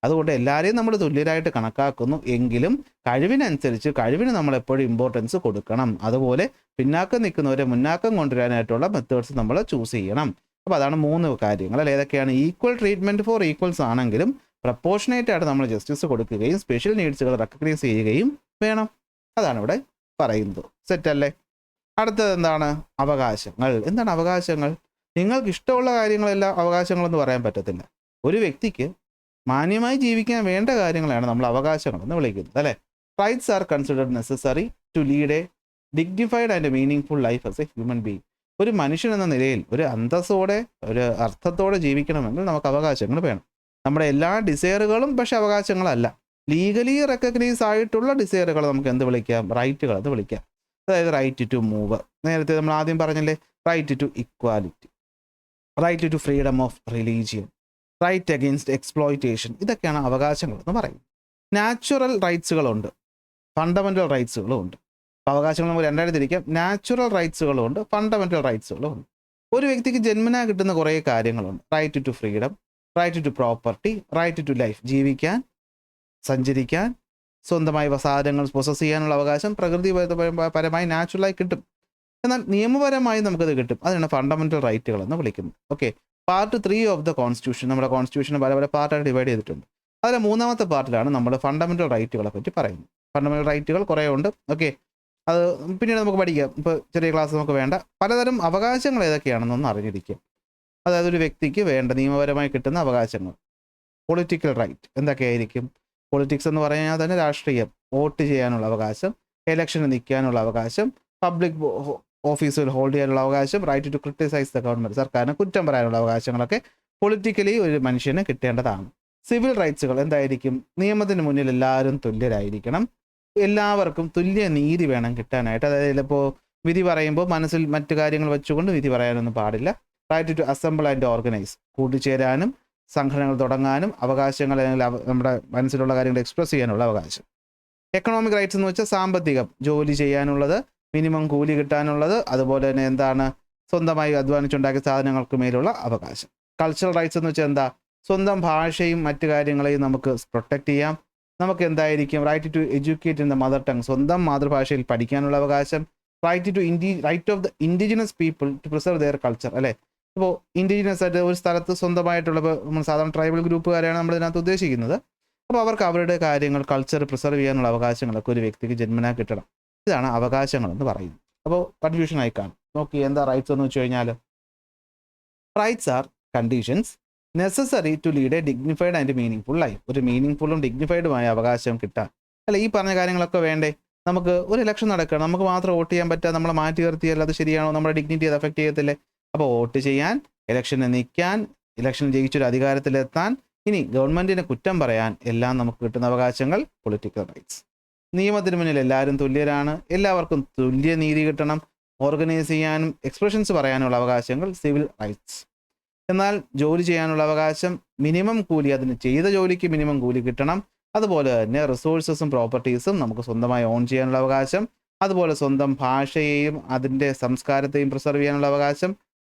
അതുകൊണ്ട് എല്ലാവരെയും നമ്മൾ തുല്യരായിട്ട് കണക്കാക്കുന്നു, എങ്കിലും കഴിവിനനുസരിച്ച് കഴിവിന് നമ്മൾ എപ്പോഴും ഇമ്പോർട്ടൻസ് കൊടുക്കണം. അതുപോലെ പിന്നാക്കം നിൽക്കുന്നവരെ മുന്നാക്കം കൊണ്ടുവരാനായിട്ടുള്ള മെത്തേഡ്സ് നമ്മൾ ചൂസ് ചെയ്യണം. അപ്പോൾ അതാണ് 3 കാര്യങ്ങൾ. അല്ല, ഏതൊക്കെയാണ്? ഈക്വൽ ട്രീറ്റ്മെൻറ്റ് ഫോർ ഈക്വൽസ് ആണെങ്കിലും പ്രപ്പോർഷനേറ്റ് ആയിട്ട് നമ്മൾ ജസ്റ്റിസ് കൊടുക്കുകയും സ്പെഷ്യൽ നീഡ്സുകൾ റെക്കഗ്നൈസ് ചെയ്യുകയും വേണം. അതാണ് ഇവിടെ പറയുന്നത്. സെറ്റല്ലേ? അടുത്തത് എന്താണ്? അവകാശങ്ങൾ. എന്താണ് അവകാശങ്ങൾ? നിങ്ങൾക്ക് ഇഷ്ടമുള്ള കാര്യങ്ങളെല്ലാം അവകാശങ്ങളെന്ന് പറയാൻ പറ്റത്തില്ല. ഒരു വ്യക്തിക്ക് മാന്യമായി ജീവിക്കാൻ വേണ്ട കാര്യങ്ങളാണ് നമ്മൾ അവകാശങ്ങളെന്ന് വിളിക്കുന്നത്, അല്ലേ? Rights are considered necessary to lead a dignified and meaning life as a human being. ഒരു മനുഷ്യൻ എന്ന നിലയിൽ ഒരു അന്തസ്സോടെ, ഒരു അർത്ഥത്തോടെ ജീവിക്കണമെങ്കിൽ നമുക്ക് അവകാശങ്ങൾ വേണം. നമ്മുടെ എല്ലാ ഡിസയറുകളും പക്ഷേ അവകാശങ്ങളല്ല. ലീഗലി റെക്കഗ്നൈസ് ആയിട്ടുള്ള ഡിസയറുകൾ നമുക്ക് എന്ത് വിളിക്കാം? റൈറ്റുകൾ എന്ന് വിളിക്കാം. അതായത് റൈറ്റ് ടു മൂവ്, നേരത്തെ നമ്മൾ ആദ്യം പറഞ്ഞല്ലേ, right to equality, right to freedom of religion, right against exploitation. ഇതൊക്കെയാണ് അവകാശങ്ങൾ എന്ന് പറയുന്നത്. നാച്ചുറൽ റൈറ്റ്സുകളുണ്ട്, ഫണ്ടമെൻ്റൽ റൈറ്റ്സുകളും ഉണ്ട്. അവകാശങ്ങൾ നമുക്ക് രണ്ടായിട്ട് തിരിക്കാം. നാച്ചുറൽ റൈറ്റ്സുകളും ഉണ്ട്, ഫണ്ടമെൻ്റൽ റൈറ്റ്സുകളും ഉണ്ട്. ഒരു വ്യക്തിക്ക് ജന്മനാ കിട്ടുന്ന കുറേ കാര്യങ്ങളുണ്ട്. Right to freedom, right to property, right to life, ജീവിക്കാൻ, സഞ്ചരിക്കാൻ, സ്വന്തമായി സാധനങ്ങൾ പൊസസ് ചെയ്യാനുള്ള അവകാശം പ്രകൃതിപരമായി നാച്ചുറലായി കിട്ടും. എന്നാൽ നിയമപരമായി നമുക്കത് കിട്ടും. അതിനാണ് ഫണ്ടമെൻ്റൽ റൈറ്റുകൾ എന്ന് വിളിക്കുന്നത്. Okay, part 3 of the constitution, നമ്മുടെ കോൺസ്റ്റിറ്റ്യൂഷൻ പല പാർട്ടായിട്ട് ഡിവൈഡ് ചെയ്തിട്ടുണ്ട്. അതിലെ മൂന്നാമത്തെ പാർട്ടിലാണ് നമ്മൾ ഫണ്ടമെൻ്റൽ റൈറ്റുകളെ പറ്റി പറയുന്നത്. ഫണ്ടമെൻ്റൽ റൈറ്റുകൾ കുറേ ഉണ്ട്. ഓക്കെ, അത് പിന്നീട് നമുക്ക് പഠിക്കാം. ഇപ്പോൾ ചെറിയ ക്ലാസ് നമുക്ക് വേണ്ട. പലതരം അവകാശങ്ങൾ ഏതൊക്കെയാണെന്നൊന്ന് അറിഞ്ഞിരിക്കുക. അതായത് ഒരു വ്യക്തിക്ക് വേണ്ട നിയമപരമായി കിട്ടുന്ന അവകാശങ്ങൾ. പൊളിറ്റിക്കൽ റൈറ്റ് എന്തൊക്കെയായിരിക്കും? പൊളിറ്റിക്സ് എന്ന് പറഞ്ഞാൽ തന്നെ രാഷ്ട്രീയം, വോട്ട് ചെയ്യാനുള്ള അവകാശം, ഇലക്ഷന് നിൽക്കാനുള്ള അവകാശം, പബ്ലിക് ഓഫീസുകൾ ഹോൾഡ് ചെയ്യാനുള്ള അവകാശം, right to criticize the government, സർക്കാരിന് കുറ്റം പറയാനുള്ള അവകാശങ്ങളൊക്കെ പൊളിറ്റിക്കലി ഒരു മനുഷ്യന് കിട്ടേണ്ടതാണ്. സിവിൽ റൈറ്റ്സുകൾ എന്തായിരിക്കും? നിയമത്തിന് മുന്നിൽ എല്ലാവരും തുല്യരായിരിക്കണം, എല്ലാവർക്കും തുല്യ നീതി വേണം കിട്ടാനായിട്ട്. അതായത് ചിലപ്പോൾ വിധി പറയുമ്പോൾ മനസ്സിൽ മറ്റു കാര്യങ്ങൾ വെച്ചുകൊണ്ട് വിധി പറയാനൊന്നും പാടില്ല. Right to assemble and organise, കൂട്ടിച്ചേരാനും സംഘടനകൾ തുടങ്ങാനും അവകാശങ്ങൾ, അല്ലെങ്കിൽ നമ്മുടെ മനസ്സിലുള്ള കാര്യങ്ങൾ എക്സ്പ്രസ് ചെയ്യാനുള്ള അവകാശം. എക്കണോമിക് റൈറ്റ്സ് എന്ന് വെച്ചാൽ സാമ്പത്തികം, ജോലി ചെയ്യാനുള്ളത്, മിനിമം കൂലി കിട്ടാനുള്ളത്, അതുപോലെ തന്നെ എന്താണ് സ്വന്തമായി അധ്വാനിച്ചുണ്ടാക്കിയ സാധനങ്ങൾക്ക് മേലുള്ള അവകാശം. കൾച്ചറൽ റൈറ്റ്സ് എന്ന് വെച്ചാൽ എന്താ? സ്വന്തം ഭാഷയും മറ്റു കാര്യങ്ങളെയും നമുക്ക് പ്രൊട്ടക്റ്റ് ചെയ്യാം. നമുക്ക് എന്തായിരിക്കും? Right to educate in the mother tongue, സ്വന്തം മാതൃഭാഷയിൽ പഠിക്കാനുള്ള അവകാശം. Right of the indigenous people to preserve their culture, അല്ലേ? ഇപ്പോൾ ഇൻഡിജിനസ് ആയിട്ട് ഒരു സ്ഥലത്ത് സ്വന്തമായിട്ടുള്ള, നമ്മൾ സാധാരണ ട്രൈബൽ ഗ്രൂപ്പുകാരെയാണ് നമ്മൾ ഇതിനകത്ത് ഉദ്ദേശിക്കുന്നത്. അപ്പോൾ അവർക്ക് അവരുടെ കാര്യങ്ങൾ, കൾച്ചർ പ്രിസർവ് ചെയ്യാനുള്ള അവകാശങ്ങളൊക്കെ ഒരു വ്യക്തിക്ക് ജന്മനാ കിട്ടണം. ഇതാണ് അവകാശങ്ങൾ എന്ന് പറയുന്നത്. അപ്പോൾ കൺഫ്യൂഷൻ ആയി കാണും. നോക്കി, എന്താ റൈറ്റ്സ് എന്ന് വെച്ച് കഴിഞ്ഞാൽ, rights are conditions necessary to lead a dignified and meaningful life. ഒരു മീനിങ് ഫുള്ളും ഡിഗ്നിഫൈഡുമായ അവകാശം കിട്ടാൻ, അല്ല ഈ പറഞ്ഞ കാര്യങ്ങളൊക്കെ വേണ്ടേ? നമുക്ക് ഒരു ഇലക്ഷൻ നടക്കണം, നമുക്ക് മാത്രം വോട്ട് ചെയ്യാൻ പറ്റുക, നമ്മളെ മാറ്റി നിർത്തിയാൽ അത് ശരിയാണോ? നമ്മുടെ ഡിഗ്നിറ്റി അത് അഫക്റ്റ് ചെയ്യത്തില്ലേ? അപ്പോൾ വോട്ട് ചെയ്യാൻ, ഇലക്ഷന് നിൽക്കാൻ, ഇലക്ഷൻ ജയിച്ചൊരു അധികാരത്തിലെത്താൻ, ഇനി ഗവൺമെൻറ്റിനെ കുറ്റം പറയാൻ, എല്ലാം നമുക്ക് കിട്ടുന്ന അവകാശങ്ങൾ പൊളിറ്റിക്കൽ റൈറ്റ്സ്. നിയമത്തിന് മുന്നിൽ എല്ലാവരും തുല്യരാണ്, എല്ലാവർക്കും തുല്യ നീതി കിട്ടണം, ഓർഗനൈസ് ചെയ്യാനും എക്സ്പ്രഷൻസ് പറയാനുള്ള അവകാശങ്ങൾ സിവിൽ റൈറ്റ്സ്. എന്നാൽ ജോലി ചെയ്യാനുള്ള അവകാശം, മിനിമം കൂലി, അതിന് ചെയ്ത ജോലിക്ക് മിനിമം കൂലി കിട്ടണം. അതുപോലെ തന്നെ റിസോഴ്സസും പ്രോപ്പർട്ടീസും നമുക്ക് സ്വന്തമായി ഓൺ ചെയ്യാനുള്ള അവകാശം. അതുപോലെ സ്വന്തം ഭാഷയെയും അതിൻ്റെ സംസ്കാരത്തെയും പ്രിസർവ് ചെയ്യാനുള്ള അവകാശം,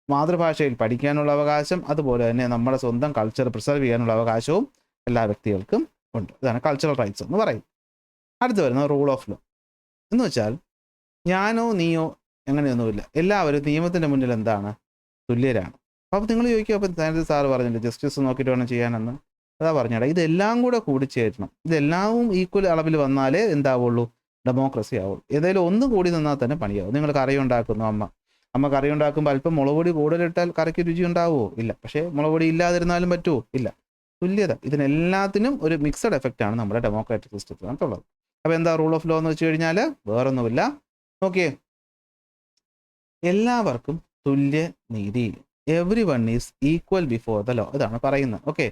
മാതൃഭാഷയിൽ പഠിക്കാനുള്ള അവകാശം, അതുപോലെ തന്നെ നമ്മുടെ സ്വന്തം കൾച്ചർ പ്രിസർവ് ചെയ്യാനുള്ള അവകാശവും എല്ലാ വ്യക്തികൾക്കും ഉണ്ട്. ഇതാണ് കൾച്ചറൽ റൈറ്റ്സ് എന്ന് പറയും. അടുത്ത് വരുന്നത് റൂൾ ഓഫ് ലോ എന്ന് വെച്ചാൽ, ഞാനോ നീയോ അങ്ങനെയൊന്നുമില്ല, എല്ലാവരും നിയമത്തിൻ്റെ മുന്നിൽ എന്താണ്? തുല്യരാണ്. അപ്പോൾ നിങ്ങൾ ചോദിക്കും, അപ്പോൾ നേരത്തെ സാറ് പറഞ്ഞില്ല ജസ്റ്റിസ് നോക്കിയിട്ട് വേണം ചെയ്യാനെന്ന്. അതാ പറഞ്ഞേടാ, ഇതെല്ലാം കൂടെ കൂടിച്ചേരണം. ഇതെല്ലാം ഈക്വൽ അളവിൽ വന്നാലേ എന്താവുള്ളൂ? ഡെമോക്രസി ആവുള്ളൂ. ഏതായാലും ഒന്നും കൂടി നിന്നാൽ തന്നെ പണിയാവും. നിങ്ങൾ കറി ഉണ്ടാക്കുന്നു, അമ്മ കറി ഉണ്ടാക്കുമ്പോൾ അല്പം മുളക് പൊടി കൂടുതലിട്ടാൽ കറിക്ക് രുചി ഉണ്ടാവുമോ? ഇല്ല. പക്ഷേ മുളക് പൊടി ഇല്ലാതിരുന്നാലും പറ്റുമോ? ഇല്ല. തുല്യത, ഇതിനെല്ലാത്തിനും ഒരു മിക്സഡ് എഫക്റ്റാണ് നമ്മുടെ ഡെമോക്രാറ്റിക് സിസ്റ്റത്തിനകത്തുള്ളത്. അപ്പോൾ എന്താ റൂൾ ഓഫ് ലോ എന്ന് വെച്ച് കഴിഞ്ഞാൽ വേറൊന്നുമില്ല. നോക്കിയേ, എല്ലാവർക്കും തുല്യ നീതി, everyone is equal before the law, ഇതാണ് പറയുന്നത്. Okay,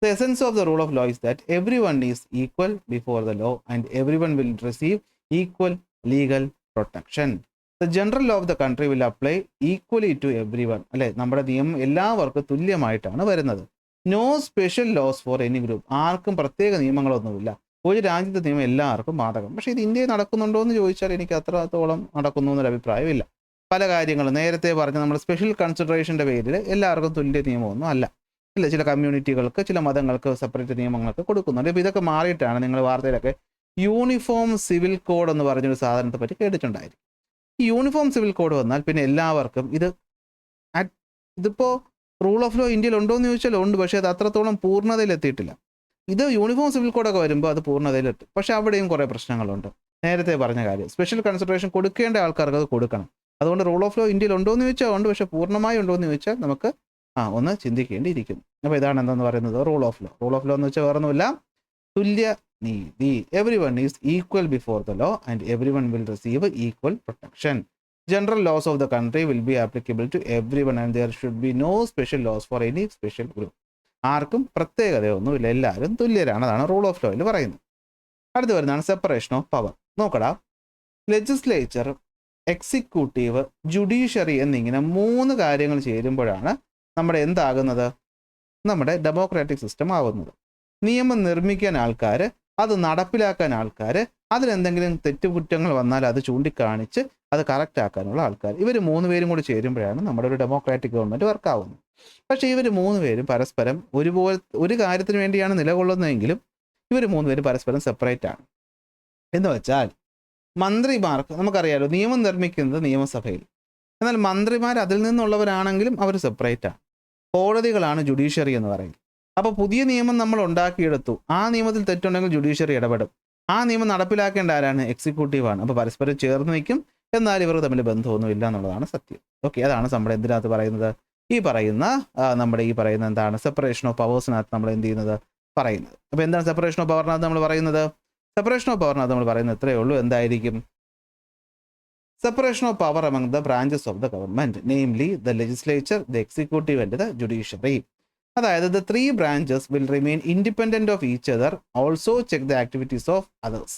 the essence of the rule of law is that everyone is equal before the law and everyone will receive equal legal protection. The general law of the country will apply equally to everyone, അല്ലേ? നമ്മുടെ നിയമം എല്ലാവർക്കും തുല്യമായിട്ടാണ് വരുന്നത്. No special laws for any group, ആർക്കും പ്രത്യേക നിയമങ്ങളൊന്നുമില്ല. ഒരു രാജ്യത്തെ നിയമം എല്ലാവർക്കും ബാധകം. പക്ഷേ ഇത് ഇന്ത്യയിൽ നടക്കുന്നുണ്ടോ എന്ന് ചോദിച്ചാൽ എനിക്ക് അത്രത്തോളം നടക്കുന്നു എന്നൊരു അഭിപ്രായമില്ല. പല കാര്യങ്ങളും നേരത്തെ പറഞ്ഞ നമ്മൾ സ്പെഷ്യൽ കൺസിഡറേഷൻ്റെ പേരിൽ എല്ലാവർക്കും തുല്യ നിയമമൊന്നും അല്ല. ഇല്ല, ചില കമ്മ്യൂണിറ്റികൾക്ക്, ചില മതങ്ങൾക്ക് സെപ്പറേറ്റ് നിയമങ്ങളൊക്കെ കൊടുക്കുന്നുണ്ട്. ഇപ്പോൾ ഇതൊക്കെ മാറിയിട്ടാണ് നിങ്ങൾ വാർത്തയിലൊക്കെ യൂണിഫോം സിവിൽ കോഡ് എന്ന് പറഞ്ഞൊരു സാധനത്തെ പറ്റി കേട്ടിട്ടുണ്ടായിരിക്കും. ഈ യൂണിഫോം സിവിൽ കോഡ് വന്നാൽ പിന്നെ എല്ലാവർക്കും ഇതിപ്പോൾ റൂൾ ഓഫ് ലോ ഇന്ത്യയിൽ ഉണ്ടോ എന്ന് ചോദിച്ചാൽ ഉണ്ട്, പക്ഷേ അത് അത്രത്തോളം പൂർണ്ണതയിലെത്തിയിട്ടില്ല. ഇത് യൂണിഫോം സിവിൽ കോഡൊക്കെ വരുമ്പോൾ അത് പൂർണ്ണതയിലെത്തും. പക്ഷേ അവിടെയും കുറേ പ്രശ്നങ്ങളുണ്ട്. നേരത്തെ പറഞ്ഞ കാര്യം, സ്പെഷ്യൽ കൺസിഡറേഷൻ കൊടുക്കേണ്ട ആൾക്കാർക്ക് അത് കൊടുക്കണം. അതുകൊണ്ട് റൂൾ ഓഫ് ലോ ഇന്ത്യയിൽ ഉണ്ടോ എന്ന് ചോദിച്ചാൽ ഉണ്ട്, പക്ഷേ പൂർണ്ണമായി ഉണ്ടോ എന്ന് ചോദിച്ചാൽ നമുക്ക് ഒന്ന് ചിന്തിക്കേണ്ടിയിരിക്കുന്നു. അപ്പോൾ ഇതാണ് എന്തെന്ന് പറയുന്നത് rule of law. Rule of law എന്ന് വെച്ചാൽ വേറൊന്നുമില്ല, തുല്യ നീതി. Everyone is equal before the law and everyone will receive equal protection. General laws of the country will be applicable to everyone and there should be no special laws for any special group. ആർക്കും പ്രത്യേകതയൊന്നുമില്ല, എല്ലാവരും തുല്യരാണ്. അതാണ് rule of ലോയിൽ പറയുന്നത്. അടുത്ത് വരുന്നതാണ് separation of power. നോക്കടാ, legislature, executive, judiciary എന്നിങ്ങനെ 3 കാര്യങ്ങൾ ചേരുമ്പോഴാണ് നമ്മുടെ എന്താകുന്നത്? നമ്മുടെ ഡെമോക്രാറ്റിക് സിസ്റ്റം ആവുന്നത്. നിയമം നിർമ്മിക്കാൻ ആൾക്കാർ, അത് നടപ്പിലാക്കാൻ ആൾക്കാർ, അതിലെന്തെങ്കിലും തെറ്റുകുറ്റങ്ങൾ വന്നാൽ അത് ചൂണ്ടിക്കാണിച്ച് അത് കറക്റ്റ് ആക്കാനുള്ള ആൾക്കാർ, ഇവർ 3 പേരും കൂടി ചേരുമ്പോഴാണ് നമ്മുടെ ഒരു ഡെമോക്രാറ്റിക് ഗവൺമെൻറ് വർക്കാവുന്നത്. പക്ഷേ ഇവർ 3 പേരും പരസ്പരം ഒരുപോലെ ഒരു കാര്യത്തിന് വേണ്ടിയാണ് നിലകൊള്ളുന്നതെങ്കിലും ഇവർ 3 പേരും പരസ്പരം സെപ്പറേറ്റ് ആണ്. എന്ന് വെച്ചാൽ മന്ത്രിമാർക്ക് നമുക്കറിയാലോ, നിയമം നിർമ്മിക്കുന്നത് നിയമസഭയിൽ, എന്നാൽ മന്ത്രിമാർ അതിൽ നിന്നുള്ളവരാണെങ്കിലും അവർ സെപ്പറേറ്റ് ആണ്. കോടതികളാണ് ജുഡീഷ്യറി എന്ന് പറയുന്നത്. അപ്പോൾ പുതിയ നിയമം നമ്മൾ ഉണ്ടാക്കിയെടുത്തു, ആ നിയമത്തിൽ തെറ്റുണ്ടെങ്കിൽ ജുഡീഷ്യറി ഇടപെടും. ആ നിയമം നടപ്പിലാക്കേണ്ട ആരാണ്? എക്സിക്യൂട്ടീവാണ്. അപ്പോൾ പരസ്പരം ചേർന്ന് നിൽക്കും, എന്നാൽ ഇവർ തമ്മിൽ ബന്ധമൊന്നും ഇല്ല എന്നുള്ളതാണ് സത്യം. ഓക്കെ, അതാണ് നമ്മുടെ എന്തിനകത്ത് പറയുന്നത്, ഈ പറയുന്ന നമ്മുടെ ഈ പറയുന്ന എന്താണ് സെപ്പറേഷൻ ഓഫ് പവേഴ്സിനകത്ത് നമ്മൾ എന്ത് ചെയ്യുന്നത് പറയുന്നത്. അപ്പോൾ എന്താണ് സെപ്പറേഷൻ ഓഫ് പവറിനകത്ത് നമ്മൾ പറയുന്നത്? സെപ്പറേഷൻ ഓഫ് പവറിനകത്ത് നമ്മൾ പറയുന്നത് ഇത്രയേ ഉള്ളൂ. എന്തായിരിക്കും? Separation of power among the branches of the government, namely the legislature, the executive and the judiciary. അതായത് the three branches will remain independent of each other, also check the activities of others.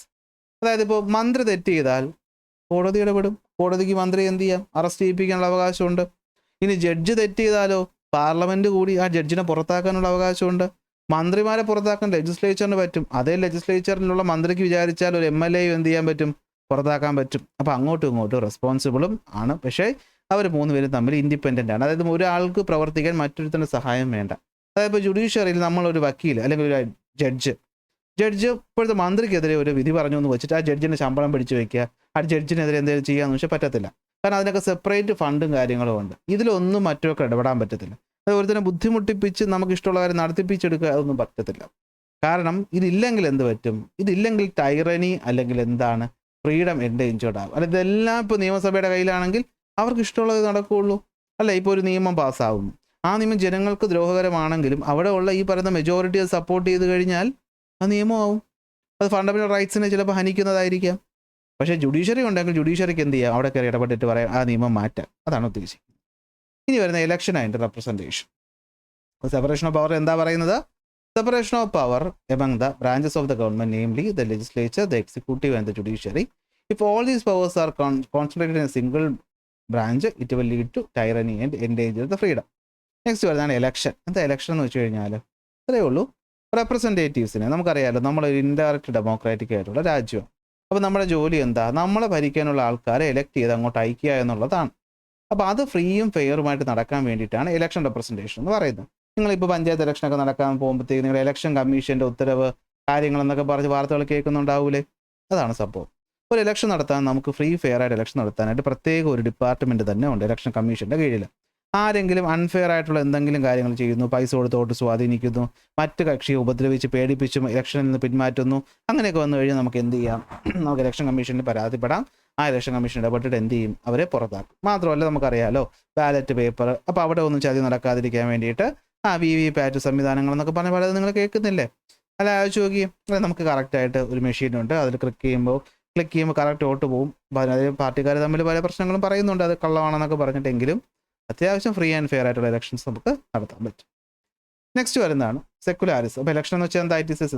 അതായത് ഇപ്പോൾ മന്ത്രി തെറ്റ് ചെയ്താൽ കോടതി ഇടപെടും, കോടതിക്ക് മന്ത്രി എന്ത് ചെയ്യാം? അറസ്റ്റ് ചെയ്യിപ്പിക്കാനുള്ള അവകാശമുണ്ട്. ഇനി ജഡ്ജ് തെറ്റ് ചെയ്താലോ പാർലമെന്റ് കൂടി ആ ജഡ്ജിനെ പുറത്താക്കാനുള്ള അവകാശമുണ്ട്. മന്ത്രിമാരെ പുറത്താക്കാൻ ലെജിസ്ലേച്ചറിന് പറ്റും, അതേ ലെജിസ്ലേച്ചറിലുള്ള മന്ത്രിക്ക് വിചാരിച്ചാൽ ഒരു MLA എന്ത് ചെയ്യാൻ പറ്റും? പുറത്താക്കാൻ പറ്റും. അപ്പോൾ അങ്ങോട്ടും ഇങ്ങോട്ടും റെസ്പോൺസിബിളും ആണ്. പക്ഷേ അവർ മൂന്നുപേരും തമ്മിൽ ഇൻഡിപെൻഡൻ്റ് ആണ്. അതായത് ഒരാൾക്ക് പ്രവർത്തിക്കാൻ മറ്റൊരുത്തൻ്റെ സഹായം വേണ്ട. അതായത് ഇപ്പോൾ ജുഡീഷ്യറിയിൽ നമ്മളൊരു വക്കീൽ അല്ലെങ്കിൽ ഒരു ജഡ്ജ് ഇപ്പോഴത്തെ മന്ത്രിക്കെതിരെ ഒരു വിധി പറഞ്ഞു എന്ന് വെച്ചിട്ട് ആ ജഡ്ജിൻ്റെ ശമ്പളം പിടിച്ചു വയ്ക്കുക, ആ ജഡ്ജിനെതിരെ എന്തെങ്കിലും ചെയ്യാമെന്ന് വെച്ചാൽ പറ്റത്തില്ല. കാരണം അതിനൊക്കെ സെപ്പറേറ്റ് ഫണ്ടും കാര്യങ്ങളും ഉണ്ട്. ഇതിലൊന്നും മറ്റൊക്കെ ഇടപെടാൻ പറ്റത്തില്ല. അത് ഒരുത്തനെ ബുദ്ധിമുട്ടിപ്പിച്ച് നമുക്ക് ഇഷ്ടമുള്ള കാര്യം നടത്തിപ്പിച്ചെടുക്കുക, അതൊന്നും പറ്റത്തില്ല. കാരണം ഇതില്ലെങ്കിൽ എന്ത് പറ്റും? ഇതില്ലെങ്കിൽ ടൈറനി അല്ലെങ്കിൽ എന്താണ് ഫ്രീഡം എൻഡേഞ്ചേർഡ് ആകും. അല്ല, ഇതെല്ലാം ഇപ്പോൾ നിയമസഭയുടെ കയ്യിലാണെങ്കിൽ അവർക്ക് ഇഷ്ടമുള്ളത് നടക്കുകയുള്ളൂ. അല്ല, ഇപ്പോൾ ഒരു നിയമം പാസ്സാവുന്നു, ആ നിയമം ജനങ്ങൾക്ക് ദ്രോഹകരമാണെങ്കിലും അവിടെ ഉള്ള ഈ പറയുന്ന മെജോറിറ്റിയെ സപ്പോർട്ട് ചെയ്ത് കഴിഞ്ഞാൽ ആ നിയമമാവും. അത് ഫണ്ടമെൻ്റൽ റൈറ്റ്സിനെ ചിലപ്പോൾ ഹനിക്കുന്നതായിരിക്കാം. പക്ഷേ ജുഡീഷ്യറി ഉണ്ടെങ്കിൽ ജുഡീഷ്യറിക്ക് എന്ത് ചെയ്യാം? അവിടെ കയറി ഇടപെട്ടിട്ട് പറയാം ആ നിയമം മാറ്റാം. അതാണ് ഉദ്ദേശിക്കുന്നത്. ഇനി വരുന്ന election and representation. Separation of power എന്താ പറയുന്നത്? Separation of power among the branches of the government, namely the legislature, the executive and the judiciary. If all these powers are concentrated in a single branch, it will lead to tyranny and endanger the freedom. Next വരുന്നതാണ് election. എന്താ election എന്ന് വെച്ച് കഴിഞ്ഞാൽ ഇത്രയേ ഉള്ളൂ. റെപ്രസെൻറ്റേറ്റീവ്സിനെ നമുക്കറിയാമല്ലോ, നമ്മളൊരു indirect democratic ആയിട്ടുള്ള രാജ്യമാണ്. അപ്പോൾ നമ്മുടെ ജോലി എന്താ? നമ്മളെ ഭരിക്കാനുള്ള ആൾക്കാരെ എലക്ട് ചെയ്ത് അങ്ങോട്ട് അയക്കുക എന്നുള്ളതാണ്. അപ്പോൾ അത് ഫ്രീയും ഫെയറുമായിട്ട് നടക്കാൻ വേണ്ടിയിട്ടാണ് ഇലക്ഷൻ റെപ്രസെൻറ്റേഷൻ എന്ന് പറയുന്നത്. നിങ്ങളിപ്പോൾ പഞ്ചായത്ത് ഇലക്ഷനൊക്കെ നടക്കാൻ പോകുമ്പോഴത്തേക്ക് നിങ്ങൾ ഇലക്ഷൻ കമ്മീഷൻ്റെ ഉത്തരവ് കാര്യങ്ങളെന്നൊക്കെ പറഞ്ഞ് വാർത്തകൾ കേൾക്കുന്നുണ്ടാവൂലേ? അതാണ് സംഭവം. ഒരു ഇലക്ഷൻ നടത്താൻ നമുക്ക് ഫ്രീ ഫെയർ ആയിട്ട് ഇലക്ഷൻ നടത്താനായിട്ട് പ്രത്യേക ഒരു ഡിപ്പാർട്ട്മെൻറ്റ് തന്നെ ഉണ്ട് ഇലക്ഷൻ കമ്മീഷൻ്റെ കീഴിൽ. ആരെങ്കിലും അൺഫെയർ ആയിട്ടുള്ള എന്തെങ്കിലും കാര്യങ്ങൾ ചെയ്യുന്നു, പൈസ കൊടുത്ത് വോട്ട് സ്വാധീനിക്കുന്നു, മറ്റ് കക്ഷിയെ ഉപദ്രവിച്ച് പേടിപ്പിച്ചും ഇലക്ഷനിൽ നിന്ന് പിന്മാറ്റുന്നു, അങ്ങനെയൊക്കെ വന്നു കഴിഞ്ഞാൽ നമുക്ക് എന്ത് ചെയ്യാം? നമുക്ക് ഇലക്ഷൻ കമ്മീഷനിൽ പരാതിപ്പെടാം. ആ ഇലക്ഷൻ കമ്മീഷൻ ഇടപെട്ടിട്ട് എന്ത് ചെയ്യും? അവരെ പുറത്താക്കും. മാത്രമല്ല നമുക്കറിയാമല്ലോ ബാലറ്റ് പേപ്പർ, അപ്പോൾ അവിടെ ഒന്നും ചതി നടക്കാതിരിക്കാൻ വേണ്ടിയിട്ട് VVPAT സംവിധാനങ്ങളെന്നൊക്കെ പറഞ്ഞ പലത് നിങ്ങൾ കേൾക്കുന്നില്ലേ? അല്ല, ആലോചിച്ച് നോക്കിയും നമുക്ക് കറക്റ്റായിട്ട് ഒരു മെഷീനുണ്ട്, അതിൽ ക്ലിക്ക് ചെയ്യുമ്പോൾ കറക്റ്റ് വോട്ട് പോകും. അതായത് പാർട്ടിക്കാർ തമ്മിൽ പല പ്രശ്നങ്ങളും പറയുന്നുണ്ട്, അത് കള്ളമാണെന്നൊക്കെ പറഞ്ഞിട്ടെങ്കിലും അത്യാവശ്യം ഫ്രീ ആൻഡ് ഫെയർ ആയിട്ടുള്ള ഇലക്ഷൻസ് നമുക്ക് നടത്താൻ പറ്റും. നെക്സ്റ്റ് വരുന്നതാണ് സെക്കുലാരിസം. അപ്പോൾ ഇലക്ഷൻ എന്ന് വെച്ചാൽ എന്താ? It is A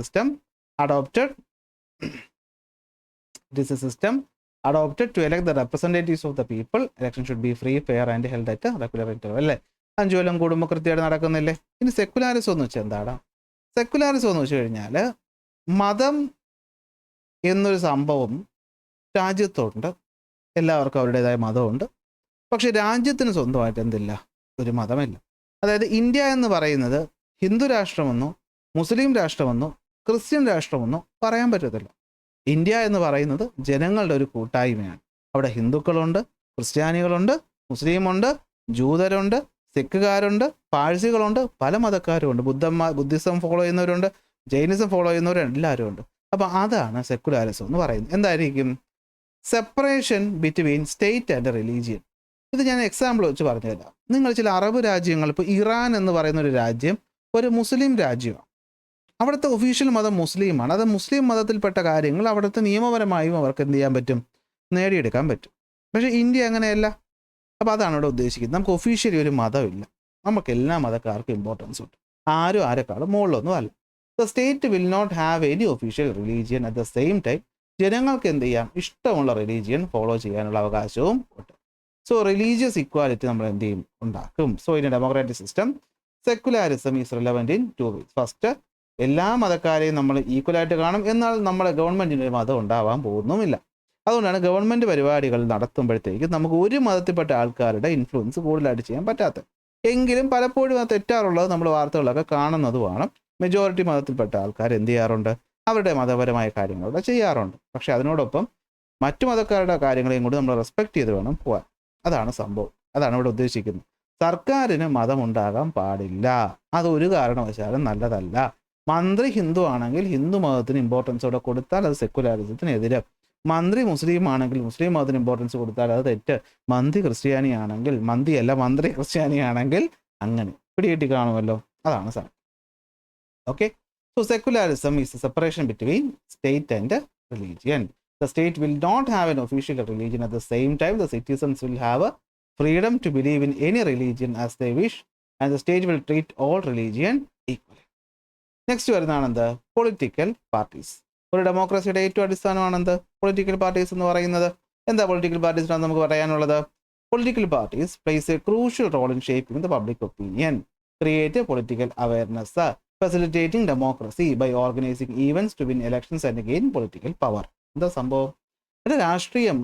system adopted to elect the representatives of the people. Election should be free, fair and held at a regular interval. അല്ലേ? 5 കൊല്ലം കൂടുമ്പോൾ കൃത്യമായിട്ട് നടക്കുന്നില്ലേ? ഇനി സെക്കുലാരിസം എന്ന് വെച്ചാൽ എന്താണ്? സെക്കുലാരിസം എന്ന് വെച്ച് കഴിഞ്ഞാൽ മതം എന്നൊരു സംഭവം രാജ്യത്തുണ്ട്, എല്ലാവർക്കും അവരുടേതായ മതമുണ്ട്. പക്ഷെ രാജ്യത്തിന് സ്വന്തമായിട്ട് എന്തില്ല? ഒരു മതമില്ല. അതായത് ഇന്ത്യ എന്ന് പറയുന്നത് ഹിന്ദു രാഷ്ട്രമെന്നോ മുസ്ലിം രാഷ്ട്രമെന്നോ ക്രിസ്ത്യൻ രാഷ്ട്രമെന്നോ പറയാൻ പറ്റത്തില്ല. ഇന്ത്യ എന്ന് പറയുന്നത് ജനങ്ങളുടെ ഒരു കൂട്ടായ്മയാണ്. അവിടെ ഹിന്ദുക്കളുണ്ട്, ക്രിസ്ത്യാനികളുണ്ട്, മുസ്ലിമുണ്ട്, ജൂതരുണ്ട്, സിഖുകാരുണ്ട്, പാഴ്സികളുണ്ട്, പല മതക്കാരുമുണ്ട്, ബുദ്ധിസം ഫോളോ ചെയ്യുന്നവരുണ്ട്, ജൈനിസം ഫോളോ ചെയ്യുന്നവരുണ്ട്, എല്ലാവരും ഉണ്ട്. അപ്പോൾ അതാണ് സെക്കുലാരിസം എന്ന് പറയുന്നത്. എന്തായിരിക്കും? Separation between state and religion. ഇത് ഞാൻ എക്സാമ്പിൾ വെച്ച് പറഞ്ഞുതരാം. നിങ്ങൾ ചില അറബ് രാജ്യങ്ങൾ, ഇപ്പോൾ ഇറാൻ എന്ന് പറയുന്ന ഒരു രാജ്യം ഒരു മുസ്ലിം രാജ്യമാണ്. അവിടുത്തെ ഒഫീഷ്യൽ മതം മുസ്ലിമാണ്. അത് മുസ്ലിം മതത്തിൽപ്പെട്ട കാര്യങ്ങൾ അവിടുത്തെ നിയമപരമായും അവർക്ക് എന്ത് ചെയ്യാൻ പറ്റും? നേടിയെടുക്കാൻ പറ്റും. പക്ഷേ ഇന്ത്യ അങ്ങനെയല്ല. അപ്പോൾ അതാണ് ഇവിടെ ഉദ്ദേശിക്കുന്നത്. നമുക്ക് ഒഫീഷ്യലി ഒരു മതമില്ല, നമുക്ക് എല്ലാ മതക്കാർക്കും ഇമ്പോർട്ടൻസ് ഉണ്ട്, ആരും ആരെക്കാളും മുകളിലൊന്നും അല്ല. The state will not have any official religion. At the same time ജനങ്ങൾക്ക് എന്ത് ചെയ്യാം? ഇഷ്ടമുള്ള റിലീജിയൻ ഫോളോ ചെയ്യാനുള്ള അവകാശവും ഉണ്ട്. സോ റിലീജിയസ് ഇക്വാലിറ്റി നമ്മൾ എന്ത് ചെയ്യും? ഉണ്ടാക്കും. So in a democratic system secularism is relevant in 2 ways. First, എല്ലാ മതക്കാരെയും നമ്മൾ ഈക്വലായിട്ട് കാണും, എന്നാൽ നമ്മുടെ ഗവൺമെൻറ്റിന് ഒരു മതം ഉണ്ടാവാൻ പോകുന്നുമില്ല. അതുകൊണ്ടാണ് ഗവൺമെൻറ് പരിപാടികൾ നടത്തുമ്പോഴത്തേക്ക് നമുക്ക് ഒരു മതത്തിൽപ്പെട്ട ആൾക്കാരുടെ ഇൻഫ്ലുവൻസ് കൂടുതലായിട്ട് ചെയ്യാൻ പറ്റാത്തത്. എങ്കിലും പലപ്പോഴും അത് തെറ്റാറുള്ളത് നമ്മൾ വാർത്തകളൊക്കെ കാണുന്നതുമാണ്. മെജോറിറ്റി മതത്തിൽപ്പെട്ട ആൾക്കാർ എന്ത് ചെയ്യാറുണ്ട്? അവരുടെ മതപരമായ കാര്യങ്ങളൊക്കെ ചെയ്യാറുണ്ട്. പക്ഷേ അതിനോടൊപ്പം മറ്റു മതക്കാരുടെ കാര്യങ്ങളെയും കൂടി നമ്മൾ റെസ്പെക്ട് ചെയ്ത് വേണം പോകാൻ. അതാണ് സംഭവം. അതാണ് ഇവിടെ ഉദ്ദേശിക്കുന്നത്. സർക്കാരിന് മതമുണ്ടാകാൻ പാടില്ല, അതൊരു കാരണവശാലും നല്ലതല്ല. മന്ത്രി ഹിന്ദു ആണെങ്കിൽ ഹിന്ദു മതത്തിന് ഇമ്പോർട്ടൻസോടെ കൊടുത്താൽ അത് സെക്കുലാരിസത്തിനെതിരെ, മന്ത്രി മുസ്ലിം ആണെങ്കിൽ മുസ്ലിം മതത്തിന് ഇമ്പോർട്ടൻസ് കൊടുത്താൽ അത് തെറ്റ്, മന്ത്രി ക്രിസ്ത്യാനി ആണെങ്കിൽ അങ്ങനെ പിടികിട്ടി കാണുമല്ലോ. അതാണ് സാധനം. Okay, so secularism is a separation between state and religion. The state will not have an official religion. At the same time, the citizens will have a freedom to believe in any religion as they wish, and the state will treat all religion equally. Next വരുന്നതാണ് എന്ത്? Political parties. ഒരു ഡെമോക്രസിയുടെ ഏറ്റവും അടിസ്ഥാനമാണ് എന്ത്? Political parties എന്ന് പറയുന്നത്. എന്താ political പാർട്ടീസിനാണ് നമുക്ക് പറയാനുള്ളത്? Political parties plays a crucial role in shaping the public opinion, create political awareness, facilitating democracy by organizing events to win elections and gain political power. എന്താ സംഭവം? ഒരു രാഷ്ട്രീയം,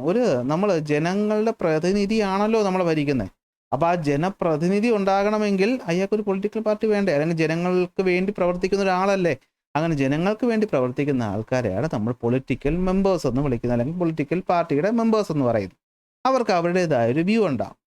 നമ്മൾ ജനങ്ങളുടെ പ്രതിനിധിയാണല്ലോ നമ്മൾ ഭരിക്കുന്നത്. അപ്പോൾ ആ ജനപ്രതിനിധി ഉണ്ടാകണമെങ്കിൽ അയാൾക്കൊരു പൊളിറ്റിക്കൽ പാർട്ടി വേണ്ടേ? അല്ലെങ്കിൽ ജനങ്ങൾക്ക് വേണ്ടി പ്രവർത്തിക്കുന്ന ഒരാളല്ലേ? അങ്ങനെ ജനങ്ങൾക്ക് വേണ്ടി പ്രവർത്തിക്കുന്ന ആൾക്കാരെയാണ് നമ്മൾ പൊളിറ്റിക്കൽ മെമ്പേഴ്സ് എന്ന് വിളിക്കുന്നത്, അല്ലെങ്കിൽ പൊളിറ്റിക്കൽ പാർട്ടിയുടെ മെമ്പേഴ്സ് എന്ന് പറയുന്നത്. അവർക്ക് അവരുടേതായ ഒരു വ്യൂ ഉണ്ടാവും.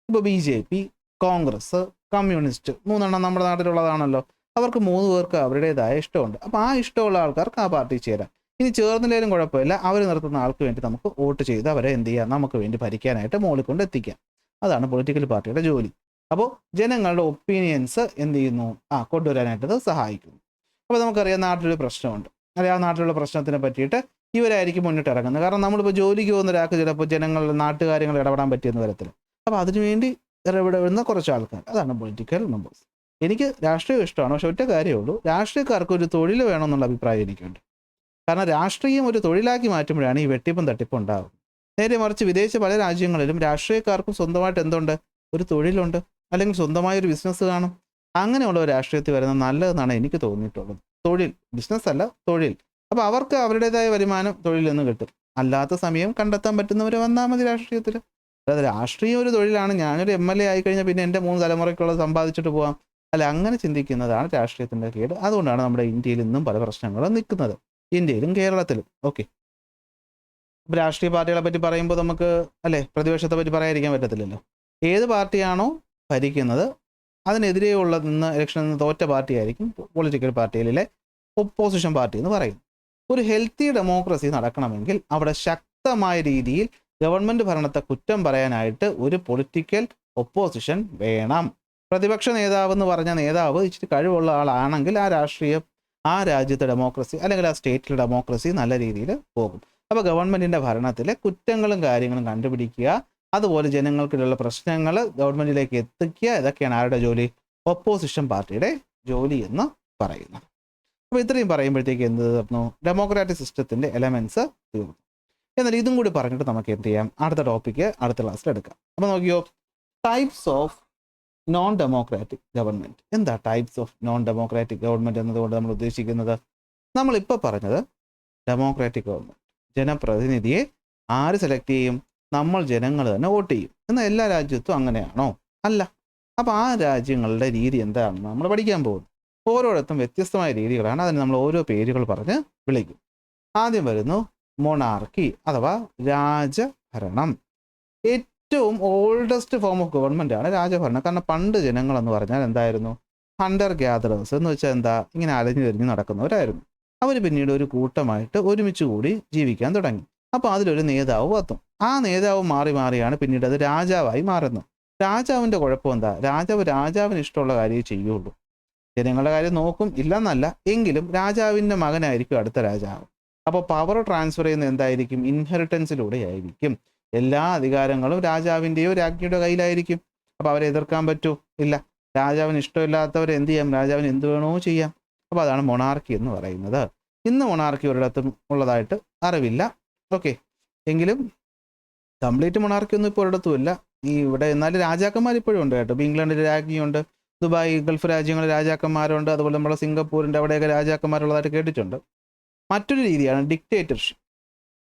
ഇപ്പോൾ BJP, കോൺഗ്രസ്, കമ്മ്യൂണിസ്റ്റ്, 3 എണ്ണം നമ്മുടെ നാട്ടിലുള്ളതാണല്ലോ. അവർക്ക് 3 പേർക്ക് അവരുടേതായ ഇഷ്ടമുണ്ട്. അപ്പോൾ ആ ഇഷ്ടമുള്ള ആൾക്കാർക്ക് ആ പാർട്ടി ചേരാം. ഇനി ചേർന്നില്ലേലും കുഴപ്പമില്ല, അവർ നിർത്തുന്ന ആൾക്ക് വേണ്ടി നമുക്ക് വോട്ട് ചെയ്ത് അവരെ എന്ത് ചെയ്യാം, നമുക്ക് വേണ്ടി ഭരിക്കാനായിട്ട് മുകളിൽ കൊണ്ട് എത്തിക്കാം. അതാണ് പൊളിറ്റിക്കൽ പാർട്ടിയുടെ ജോലി. അപ്പോൾ ജനങ്ങളുടെ ഒപ്പീനിയൻസ് എന്ത് ചെയ്യുന്നു, കൊണ്ടുവരാനായിട്ട് അത് സഹായിക്കുന്നു. അപ്പോൾ നമുക്കറിയാം നാട്ടിലൊരു പ്രശ്നമുണ്ട്, അല്ലെങ്കിൽ ആ നാട്ടിലുള്ള പ്രശ്നത്തിനെ പറ്റിയിട്ട് ഇവരായിരിക്കും മുന്നിട്ട് ഇറങ്ങുന്നത്. കാരണം നമ്മളിപ്പോൾ ജോലിക്ക് പോകുന്ന ഒരാൾക്ക് ചിലപ്പോൾ ജനങ്ങളുടെ നാട്ടുകാര്യങ്ങൾ ഇടപെടാൻ പറ്റിയെന്ന് വരത്തില്ല. അപ്പോൾ അതിനുവേണ്ടി ഇടപെടുന്ന കുറച്ച് ആൾക്കാർ, അതാണ് പൊളിറ്റിക്കൽ മെമ്പേഴ്സ്. എനിക്ക് രാഷ്ട്രീയം ഇഷ്ടമാണ്, പക്ഷെ ഒറ്റ കാര്യമേ ഉള്ളൂ, രാഷ്ട്രീയക്കാർക്ക് ഒരു തൊഴിൽ വേണമെന്നുള്ള അഭിപ്രായം എനിക്കുണ്ട്. കാരണം രാഷ്ട്രീയം ഒരു തൊഴിലാക്കി മാറ്റുമ്പോഴാണ് ഈ വെട്ടിപ്പും തട്ടിപ്പും ഉണ്ടാകുന്നത്. നേരെ മറിച്ച് വിദേശ പല രാജ്യങ്ങളിലും രാഷ്ട്രീയക്കാർക്കും സ്വന്തമായിട്ട് എന്തുണ്ട്, ഒരു തൊഴിലുണ്ട്, അല്ലെങ്കിൽ സ്വന്തമായൊരു ബിസിനസ് കാണും. അങ്ങനെയുള്ള ഒരു രാഷ്ട്രീയത്തിൽ വരുന്നത് നല്ലതെന്നാണ് എനിക്ക് തോന്നിയിട്ടുള്ളത്. തൊഴിൽ, ബിസിനസ് അല്ല, തൊഴിൽ. അപ്പോൾ അവർക്ക് അവരുടേതായ വരുമാനം തൊഴിൽ നിന്ന് കിട്ടും. അല്ലാത്ത സമയം കണ്ടെത്താൻ പറ്റുന്നവർ വന്നാൽ മതി രാഷ്ട്രീയത്തിൽ. അതായത് രാഷ്ട്രീയം ഒരു തൊഴിലാണ്, ഞാനൊരു MLA ആയിക്കഴിഞ്ഞാൽ പിന്നെ എൻ്റെ 3 തലമുറയ്ക്കുള്ളത് സമ്പാദിച്ചിട്ട് പോകാം, അല്ല, അങ്ങനെ ചിന്തിക്കുന്നതാണ് രാഷ്ട്രീയത്തിൻ്റെ കേട്. അതുകൊണ്ടാണ് നമ്മുടെ ഇന്ത്യയിൽ ഇന്നും പല പ്രശ്നങ്ങളും നിൽക്കുന്നത്, ഇന്ത്യയിലും കേരളത്തിലും. ഓക്കെ, ഇപ്പോൾ രാഷ്ട്രീയ പാർട്ടികളെ പറ്റി പറയുമ്പോൾ നമുക്ക് പ്രതിപക്ഷത്തെ പറ്റി പറയാതിരിക്കാൻ പറ്റത്തില്ലല്ലോ. ഏത് പാർട്ടിയാണോ ഭരിക്കുന്നത് അതിനെതിരെയുള്ള ഇലക്ഷനിൽ നിന്ന് തോറ്റ പാർട്ടിയായിരിക്കും പൊളിറ്റിക്കൽ പാർട്ടിയിലെ ഒപ്പോസിഷൻ പാർട്ടി എന്ന് പറയുന്നത്. ഒരു ഹെൽത്തി ഡെമോക്രസി നടക്കണമെങ്കിൽ അവിടെ ശക്തമായ രീതിയിൽ ഗവൺമെൻറ് ഭരണത്തെ കുറ്റം പറയാനായിട്ട് ഒരു പൊളിറ്റിക്കൽ ഒപ്പോസിഷൻ വേണം. പ്രതിപക്ഷ നേതാവ് എന്ന് പറഞ്ഞ നേതാവ് ഇച്ചിരി കഴിവുള്ള ആളാണെങ്കിൽ ആ രാജ്യത്തെ ഡെമോക്രസി, അല്ലെങ്കിൽ ആ സ്റ്റേറ്റിലെ ഡെമോക്രസി നല്ല രീതിയിൽ പോകും. അപ്പോൾ ഗവൺമെൻറ്റിൻ്റെ ഭരണത്തിലെ കുറ്റങ്ങളും കാര്യങ്ങളും കണ്ടുപിടിക്കുക, അതുപോലെ ജനങ്ങൾക്കിടയിലുള്ള പ്രശ്നങ്ങൾ ഗവൺമെൻറ്റിലേക്ക് എത്തിക്കുക, ഇതൊക്കെയാണ് ആരുടെ ജോലി? ഒപ്പോസിഷൻ പാർട്ടിയുടെ ജോലി എന്ന് പറയുന്നത്. അപ്പോൾ ഇത്രയും പറയുമ്പോഴത്തേക്ക് എന്ത് തീർന്നു? ഡെമോക്രാറ്റിക് സിസ്റ്റത്തിൻ്റെ എലമെൻറ്റ്സ് തീർന്നു. എന്നാൽ ഇതും കൂടി പറഞ്ഞിട്ട് നമുക്ക് എന്ത് ചെയ്യാം, അടുത്ത ടോപ്പിക്ക് അടുത്ത ക്ലാസ്സിൽ എടുക്കാം. അപ്പോൾ നോക്കിയോ, types of non democratic government. എന്താ types of non democratic government എന്നതുകൊണ്ട് നമ്മൾ ഉദ്ദേശിക്കുന്നത്? നമ്മളിപ്പോൾ പറഞ്ഞത് ഡെമോക്രാറ്റിക് ഗവൺമെൻറ്, ജനപ്രതിനിധിയെ ആര് സെലക്ട് ചെയ്യും? നമ്മൾ ജനങ്ങൾ തന്നെ വോട്ട് ചെയ്യും. എന്നാൽ എല്ലാ രാജ്യത്തും അങ്ങനെയാണോ? അല്ല. അപ്പോൾ ആ രാജ്യങ്ങളുടെ രീതി എന്താണെന്ന് നമ്മൾ പഠിക്കാൻ പോകുന്നു. ഓരോയിടത്തും വ്യത്യസ്തമായ രീതികളാണ്, അതിന് നമ്മൾ ഓരോ പേരുകൾ പറഞ്ഞ് വിളിക്കും. ആദ്യം വരുന്നു മൊണാർക്കി അഥവാ രാജഭരണം. ഏറ്റവും ഓൾഡസ്റ്റ് ഫോം ഓഫ് ഗവൺമെൻറ് ആണ് രാജഭരണം. കാരണം പണ്ട് ജനങ്ങളെന്ന് പറഞ്ഞാൽ എന്തായിരുന്നു? ഹണ്ടർ ഗ്യാദറേഴ്സ് എന്ന് വെച്ചാൽ എന്താ, ഇങ്ങനെ അലഞ്ഞു തിരിഞ്ഞ് നടക്കുന്നവരായിരുന്നു. അവർ പിന്നീട് ഒരു കൂട്ടമായിട്ട് ഒരുമിച്ച് കൂടി ജീവിക്കാൻ തുടങ്ങി. അപ്പോൾ അതിലൊരു നേതാവ് വന്നു. ആ നേതാവ് മാറി മാറിയാണ് പിന്നീട് അത് രാജാവായി മാറുന്നത്. രാജാവിൻ്റെ കുഴപ്പം എന്താ? രാജാവിന് ഇഷ്ടമുള്ള കാര്യമേ ചെയ്യുള്ളൂ. ജനങ്ങളുടെ കാര്യം നോക്കും ഇല്ലെന്നല്ല, എങ്കിലും രാജാവിൻ്റെ മകനായിരിക്കും അടുത്ത രാജാവ്. അപ്പോൾ പവർ ട്രാൻസ്ഫർ ചെയ്യുന്നത് എന്തായിരിക്കും? ഇൻഹെറിറ്റൻസിലൂടെ ആയിരിക്കും. എല്ലാ അധികാരങ്ങളും രാജാവിൻ്റെയോ രാജ്ഞിയുടെ കയ്യിലായിരിക്കും. അപ്പോൾ അവരെ എതിർക്കാൻ പറ്റൂ? ഇല്ല. രാജാവിന് ഇഷ്ടമില്ലാത്തവർ എന്ത് ചെയ്യാം? രാജാവിന് എന്ത് വേണോ ചെയ്യാം. അപ്പോൾ അതാണ് മൊണാർക്കി എന്ന് പറയുന്നത്. ഇന്ന് മൊണാർക്കി ഒരിടത്തും ഉള്ളതായിട്ട് അറിവില്ല. ഓക്കെ, എങ്കിലും കംപ്ലീറ്റ് മൊണാർക്കി ഒന്നും ഇപ്പോൾ ഒരിടത്തും ഇല്ല ഈ ഇവിടെ. എന്നാലും രാജാക്കന്മാർ ഇപ്പോഴും ഉണ്ട് കേട്ടോ. ഇപ്പോൾ ഇംഗ്ലണ്ടിൽ രാജ്ഞിയുണ്ട്, ദുബായ്, ഗൾഫ് രാജ്യങ്ങളിൽ രാജാക്കന്മാരുണ്ട്, അതുപോലെ നമ്മുടെ സിംഗപ്പൂരിൻ്റെ അവിടെയൊക്കെ രാജാക്കന്മാരുള്ളതായിട്ട് കേട്ടിട്ടുണ്ട്. മറ്റൊരു രീതിയാണ് ഡിക്റ്റേറ്റർഷിപ്പ്.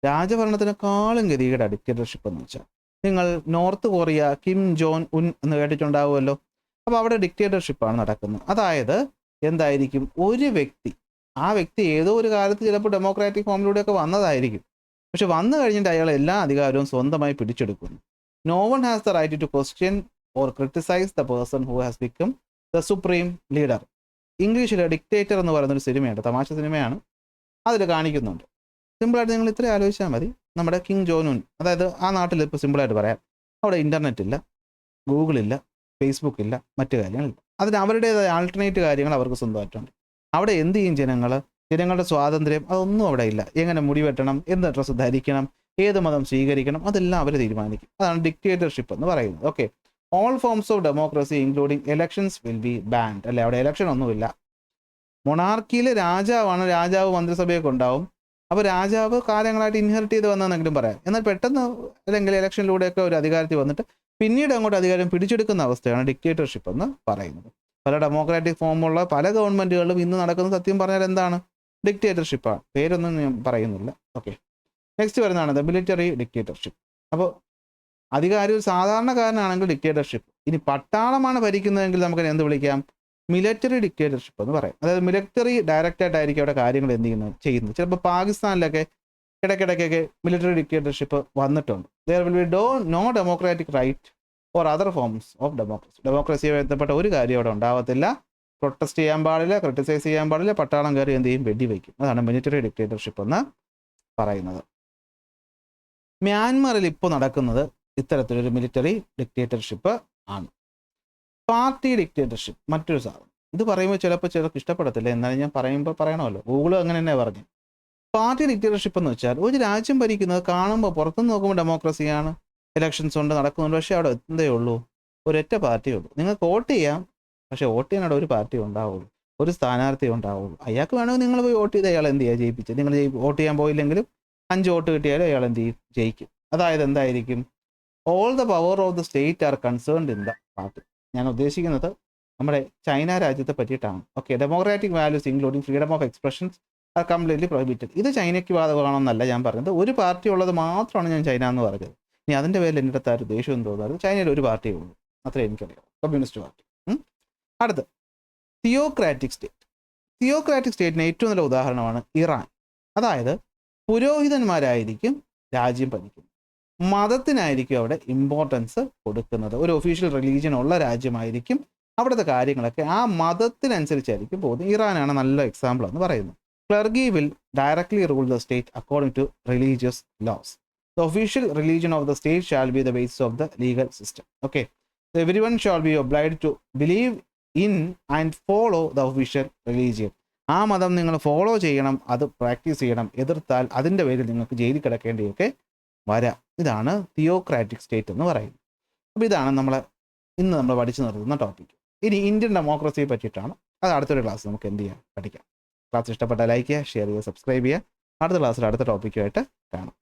രാജഭരണത്തിനേക്കാളും ഗതികേടാ ഡിക്റ്റേറ്റർഷിപ്പ് എന്ന് വെച്ചാൽ. നിങ്ങൾ നോർത്ത് കൊറിയ, കിം ജോൺ ഉൻ എന്ന് കേട്ടിട്ടുണ്ടാവുമല്ലോ. അപ്പോൾ അവിടെ ഡിക്റ്റേറ്റർഷിപ്പാണ് നടക്കുന്നത്. അതായത് എന്തായിരിക്കും? ഒരു വ്യക്തി, ആ വ്യക്തി ഏതോ ഒരു കാലത്ത് ചിലപ്പോൾ ഡെമോക്രാറ്റിക് ഫോമിലൂടെയൊക്കെ വന്നതായിരിക്കും, പക്ഷെ വന്നു കഴിഞ്ഞിട്ട് അയാൾ എല്ലാ അധികാരവും സ്വന്തമായി പിടിച്ചെടുക്കുന്നു. No one has the right to question or criticize the person who has become the supreme leader. ഇംഗ്ലീഷിൽ ഡിക്റ്റേറ്റർ എന്ന് പറയുന്നൊരു സിനിമയുണ്ട്, തമാശ സിനിമയാണ്, അതിൽ കാണിക്കുന്നുണ്ട്. സിമ്പിളായിട്ട് നിങ്ങൾ ഇത്രയും ആലോചിച്ചാൽ മതി. നമ്മുടെ കിങ് ജോനുൻ, അതായത് ആ നാട്ടിൽ ഇപ്പോൾ സിമ്പിളായിട്ട് പറയാം, അവിടെ ഇൻ്റർനെറ്റ് ഇല്ല, ഗൂഗിളില്ല, ഫേസ്ബുക്ക് ഇല്ല, മറ്റു കാര്യങ്ങളില്ല. അതിന് അവരുടേതായ ആൾട്ടർനേറ്റ് കാര്യങ്ങൾ അവർക്ക് സ്വന്തമായിട്ടുണ്ട്. അവിടെ എന്ത് ചെയ്യും ജനങ്ങളുടെ സ്വാതന്ത്ര്യം അതൊന്നും അവിടെ ഇല്ല. എങ്ങനെ മുടി വെട്ടണം, എന്ത് ഡ്രസ്സ് ധരിക്കണം, ഏത് മതം സ്വീകരിക്കണം, അതെല്ലാം അവർ തീരുമാനിക്കും. അതാണ് ഡിക്റ്റേറ്റർഷിപ്പ് എന്ന് പറയുന്നത്. Okay, all forms of democracy including elections will be band. അല്ലെ, അവിടെ എലക്ഷൻ ഒന്നുമില്ല. മൊണാർക്കിയിൽ രാജാവാണ്, രാജാവ് മന്ത്രിസഭയൊക്കെ ഉണ്ടാവും. അപ്പോൾ രാജാവ് കാലങ്ങളായിട്ട് ഇൻഹെറിറ്റ് ചെയ്ത് വന്നതെന്നെങ്കിലും പറയാം. എന്നാൽ പെട്ടെന്ന് അല്ലെങ്കിൽ ഇലക്ഷനിലൂടെയൊക്കെ ഒരു അധികാരത്തിൽ വന്നിട്ട് പിന്നീട് അങ്ങോട്ട് അധികാരം പിടിച്ചെടുക്കുന്ന അവസ്ഥയാണ് ഡിക്റ്റേറ്റർഷിപ്പ് എന്ന് പറയുന്നത്. പല ഡെമോക്രാറ്റിക് ഫോമുള്ള പല ഗവൺമെൻറ്റുകളിലും ഇന്ന് നടക്കുന്ന സത്യം പറഞ്ഞാൽ എന്താണ്? ഡിക്റ്റേറ്റർഷിപ്പാണ്. പേരൊന്നും ഞാൻ പറയുന്നില്ല. ഓക്കെ, നെക്സ്റ്റ് വരുന്നതാണ് ദ മിലിറ്ററി ഡിക്റ്റേറ്റർഷിപ്പ്. അപ്പോൾ അധികാരി ഒരു സാധാരണക്കാരനാണെങ്കിൽ ഡിക്റ്റേറ്റർഷിപ്പ്. ഇനി പട്ടാളമാണ് ഭരിക്കുന്നതെങ്കിൽ നമുക്ക് എന്ത് വിളിക്കാം? മിലിറ്ററി ഡിക്റ്റേറ്റർഷിപ്പ് എന്ന് പറയും. അതായത് മിലിറ്ററി ഡയറക്റ്റായിട്ടായിരിക്കും അവിടെ കാര്യങ്ങൾ ചെയ്യുന്നത്. ചിലപ്പോൾ പാകിസ്ഥാനിലൊക്കെ ഇടയ്ക്കിടയ്ക്കൊക്കെ മിലിറ്ററി ഡിക്റ്റേറ്റർഷിപ്പ് വന്നിട്ടുണ്ട്. There will be no democratic right or other forms of democracy. ഡെമോക്രസിയെ ബന്ധപ്പെട്ട ഒരു കാര്യം അവിടെ ഉണ്ടാവത്തില്ല. പ്രൊട്ടസ്റ്റ് ചെയ്യാൻ പാടില്ല, ക്രിട്ടിസൈസ് ചെയ്യാൻ പാടില്ല, പട്ടാളം കയറി എന്ത് ചെയ്യും? വെടിവെക്കും. അതാണ് മിലിറ്ററി ഡിക്റ്റേറ്റർഷിപ്പ് എന്ന് പറയുന്നത്. മ്യാൻമറിൽ ഇപ്പോൾ നടക്കുന്നത് ഇത്തരത്തിലൊരു മിലിറ്ററി ഡിക്റ്റേറ്റർഷിപ്പ് ആണ്. പാർട്ടി ഡിക്റ്റേറ്റർഷിപ്പ് മറ്റൊരു സാധനം. ഇത് പറയുമ്പോൾ ചിലപ്പോൾ ചിലർക്ക് ഇഷ്ടപ്പെടത്തില്ല, എന്നാലും ഞാൻ പറയണമല്ലോ. ഗൂഗിൾ അങ്ങനെ തന്നെ പറഞ്ഞു. പാർട്ടി ഡിക്റ്റേറ്റർഷിപ്പ് എന്ന് വെച്ചാൽ ഒരു രാജ്യം ഭരിക്കുന്നത് കാണുമ്പോൾ പുറത്തുനിന്ന് നോക്കുമ്പോൾ ഡെമോക്രസിയാണ്, ഇലക്ഷൻസ് ഉണ്ട്, നടക്കുന്നുണ്ട്. പക്ഷേ അവിടെ എന്തേ ഉള്ളൂ? ഒരൊറ്റ പാർട്ടിയേ ഉള്ളൂ. നിങ്ങൾക്ക് വോട്ട് ചെയ്യാം, പക്ഷേ വോട്ട് ചെയ്യാൻ അവിടെ ഒരു പാർട്ടി ഉണ്ടാവുള്ളൂ, ഒരു സ്ഥാനാർത്ഥി ഉണ്ടാവുള്ളൂ. അയാൾക്ക് വേണമെങ്കിൽ നിങ്ങൾ പോയി വോട്ട് ചെയ്ത് അയാൾ എന്ത് ചെയ്യുക? ജയിപ്പിച്ച്. നിങ്ങൾ വോട്ട് ചെയ്യാൻ പോയില്ലെങ്കിലും 5 വോട്ട് കിട്ടിയാലും അയാൾ എന്ത് ചെയ്യും? ജയിക്കും. അതായത് എന്തായിരിക്കും? All the power of the state are concerned in the party. ഞാൻ ഉദ്ദേശിക്കുന്നത് നമ്മുടെ ചൈന രാജ്യത്തെ പറ്റിയിട്ടാണ്. Okay, democratic values including freedom of expressions are completely prohibited. ഇത് ചൈനയ്ക്ക് ബാധകമാണെന്നല്ല ഞാൻ പറഞ്ഞത്. ഒരു പാർട്ടി ഉള്ളത് മാത്രമാണ് ഞാൻ ചൈന എന്ന് പറഞ്ഞത്. ഇനി അതിൻ്റെ പേരിൽ എൻ്റെ അടുത്ത് ആരും ദേഷ്യം തോന്നാറ്. ചൈനയിൽ ഒരു പാർട്ടിയേ ഉള്ളൂ, അത്രേ എനിക്കറിയാം, കമ്മ്യൂണിസ്റ്റ് പാർട്ടി. അടുത്ത് തിയോക്രാറ്റിക് സ്റ്റേറ്റ്. തിയോക്രാറ്റിക് സ്റ്റേറ്റിന് ഏറ്റവും നല്ല ഉദാഹരണമാണ് ഇറാൻ. അതായത് പുരോഹിതന്മാരായിരിക്കും രാജ്യം ഭരിക്കുന്നത്, മതത്തിനായിരിക്കും അവിടെ ഇമ്പോർട്ടൻസ് കൊടുക്കുന്നത്. ഒരു ഒഫീഷ്യൽ റിലീജിയൻ ഉള്ള രാജ്യമായിരിക്കും, അവിടുത്തെ കാര്യങ്ങളൊക്കെ ആ മതത്തിനനുസരിച്ചായിരിക്കും പോകുന്നത്. ഇറാനാണ് നല്ല എക്സാമ്പിൾ എന്ന് പറയുന്നത്. Clergy will directly rule the state according to religious laws. The official religion of the state shall be the basis of the legal system. Okay, everyone shall be obliged to believe in and follow the official religion. ആ മതം നിങ്ങൾ follow ചെയ്യണം, അത് practice ചെയ്യണം. എതിർത്താൽ അതിൻ്റെ പേരിൽ നിങ്ങൾക്ക് ജയിലിൽ കിടക്കേണ്ടിയൊക്കെ വരാം. ഇതാണ് തിയോക്രാറ്റിക് സ്റ്റേറ്റ് എന്ന് പറയുന്നത്. അപ്പോൾ ഇതാണ് ഇന്ന് നമ്മൾ പഠിച്ചു നിർത്തുന്ന ടോപ്പിക്. ഇനി ഇന്ത്യൻ ഡെമോക്രസിയെ പറ്റിയിട്ടാണ്. അത് അടുത്തൊരു ക്ലാസ് നമുക്ക് എന്ത് ചെയ്യാം? പഠിക്കാം. ക്ലാസ് ഇഷ്ടപ്പെട്ടാൽ ലൈക്ക് ചെയ്യുക, ഷെയർ ചെയ്യുക, സബ്സ്ക്രൈബ് ചെയ്യുക. അടുത്ത ക്ലാസ്സിൽ അടുത്ത ടോപ്പിക്കുമായിട്ട് കാണാം.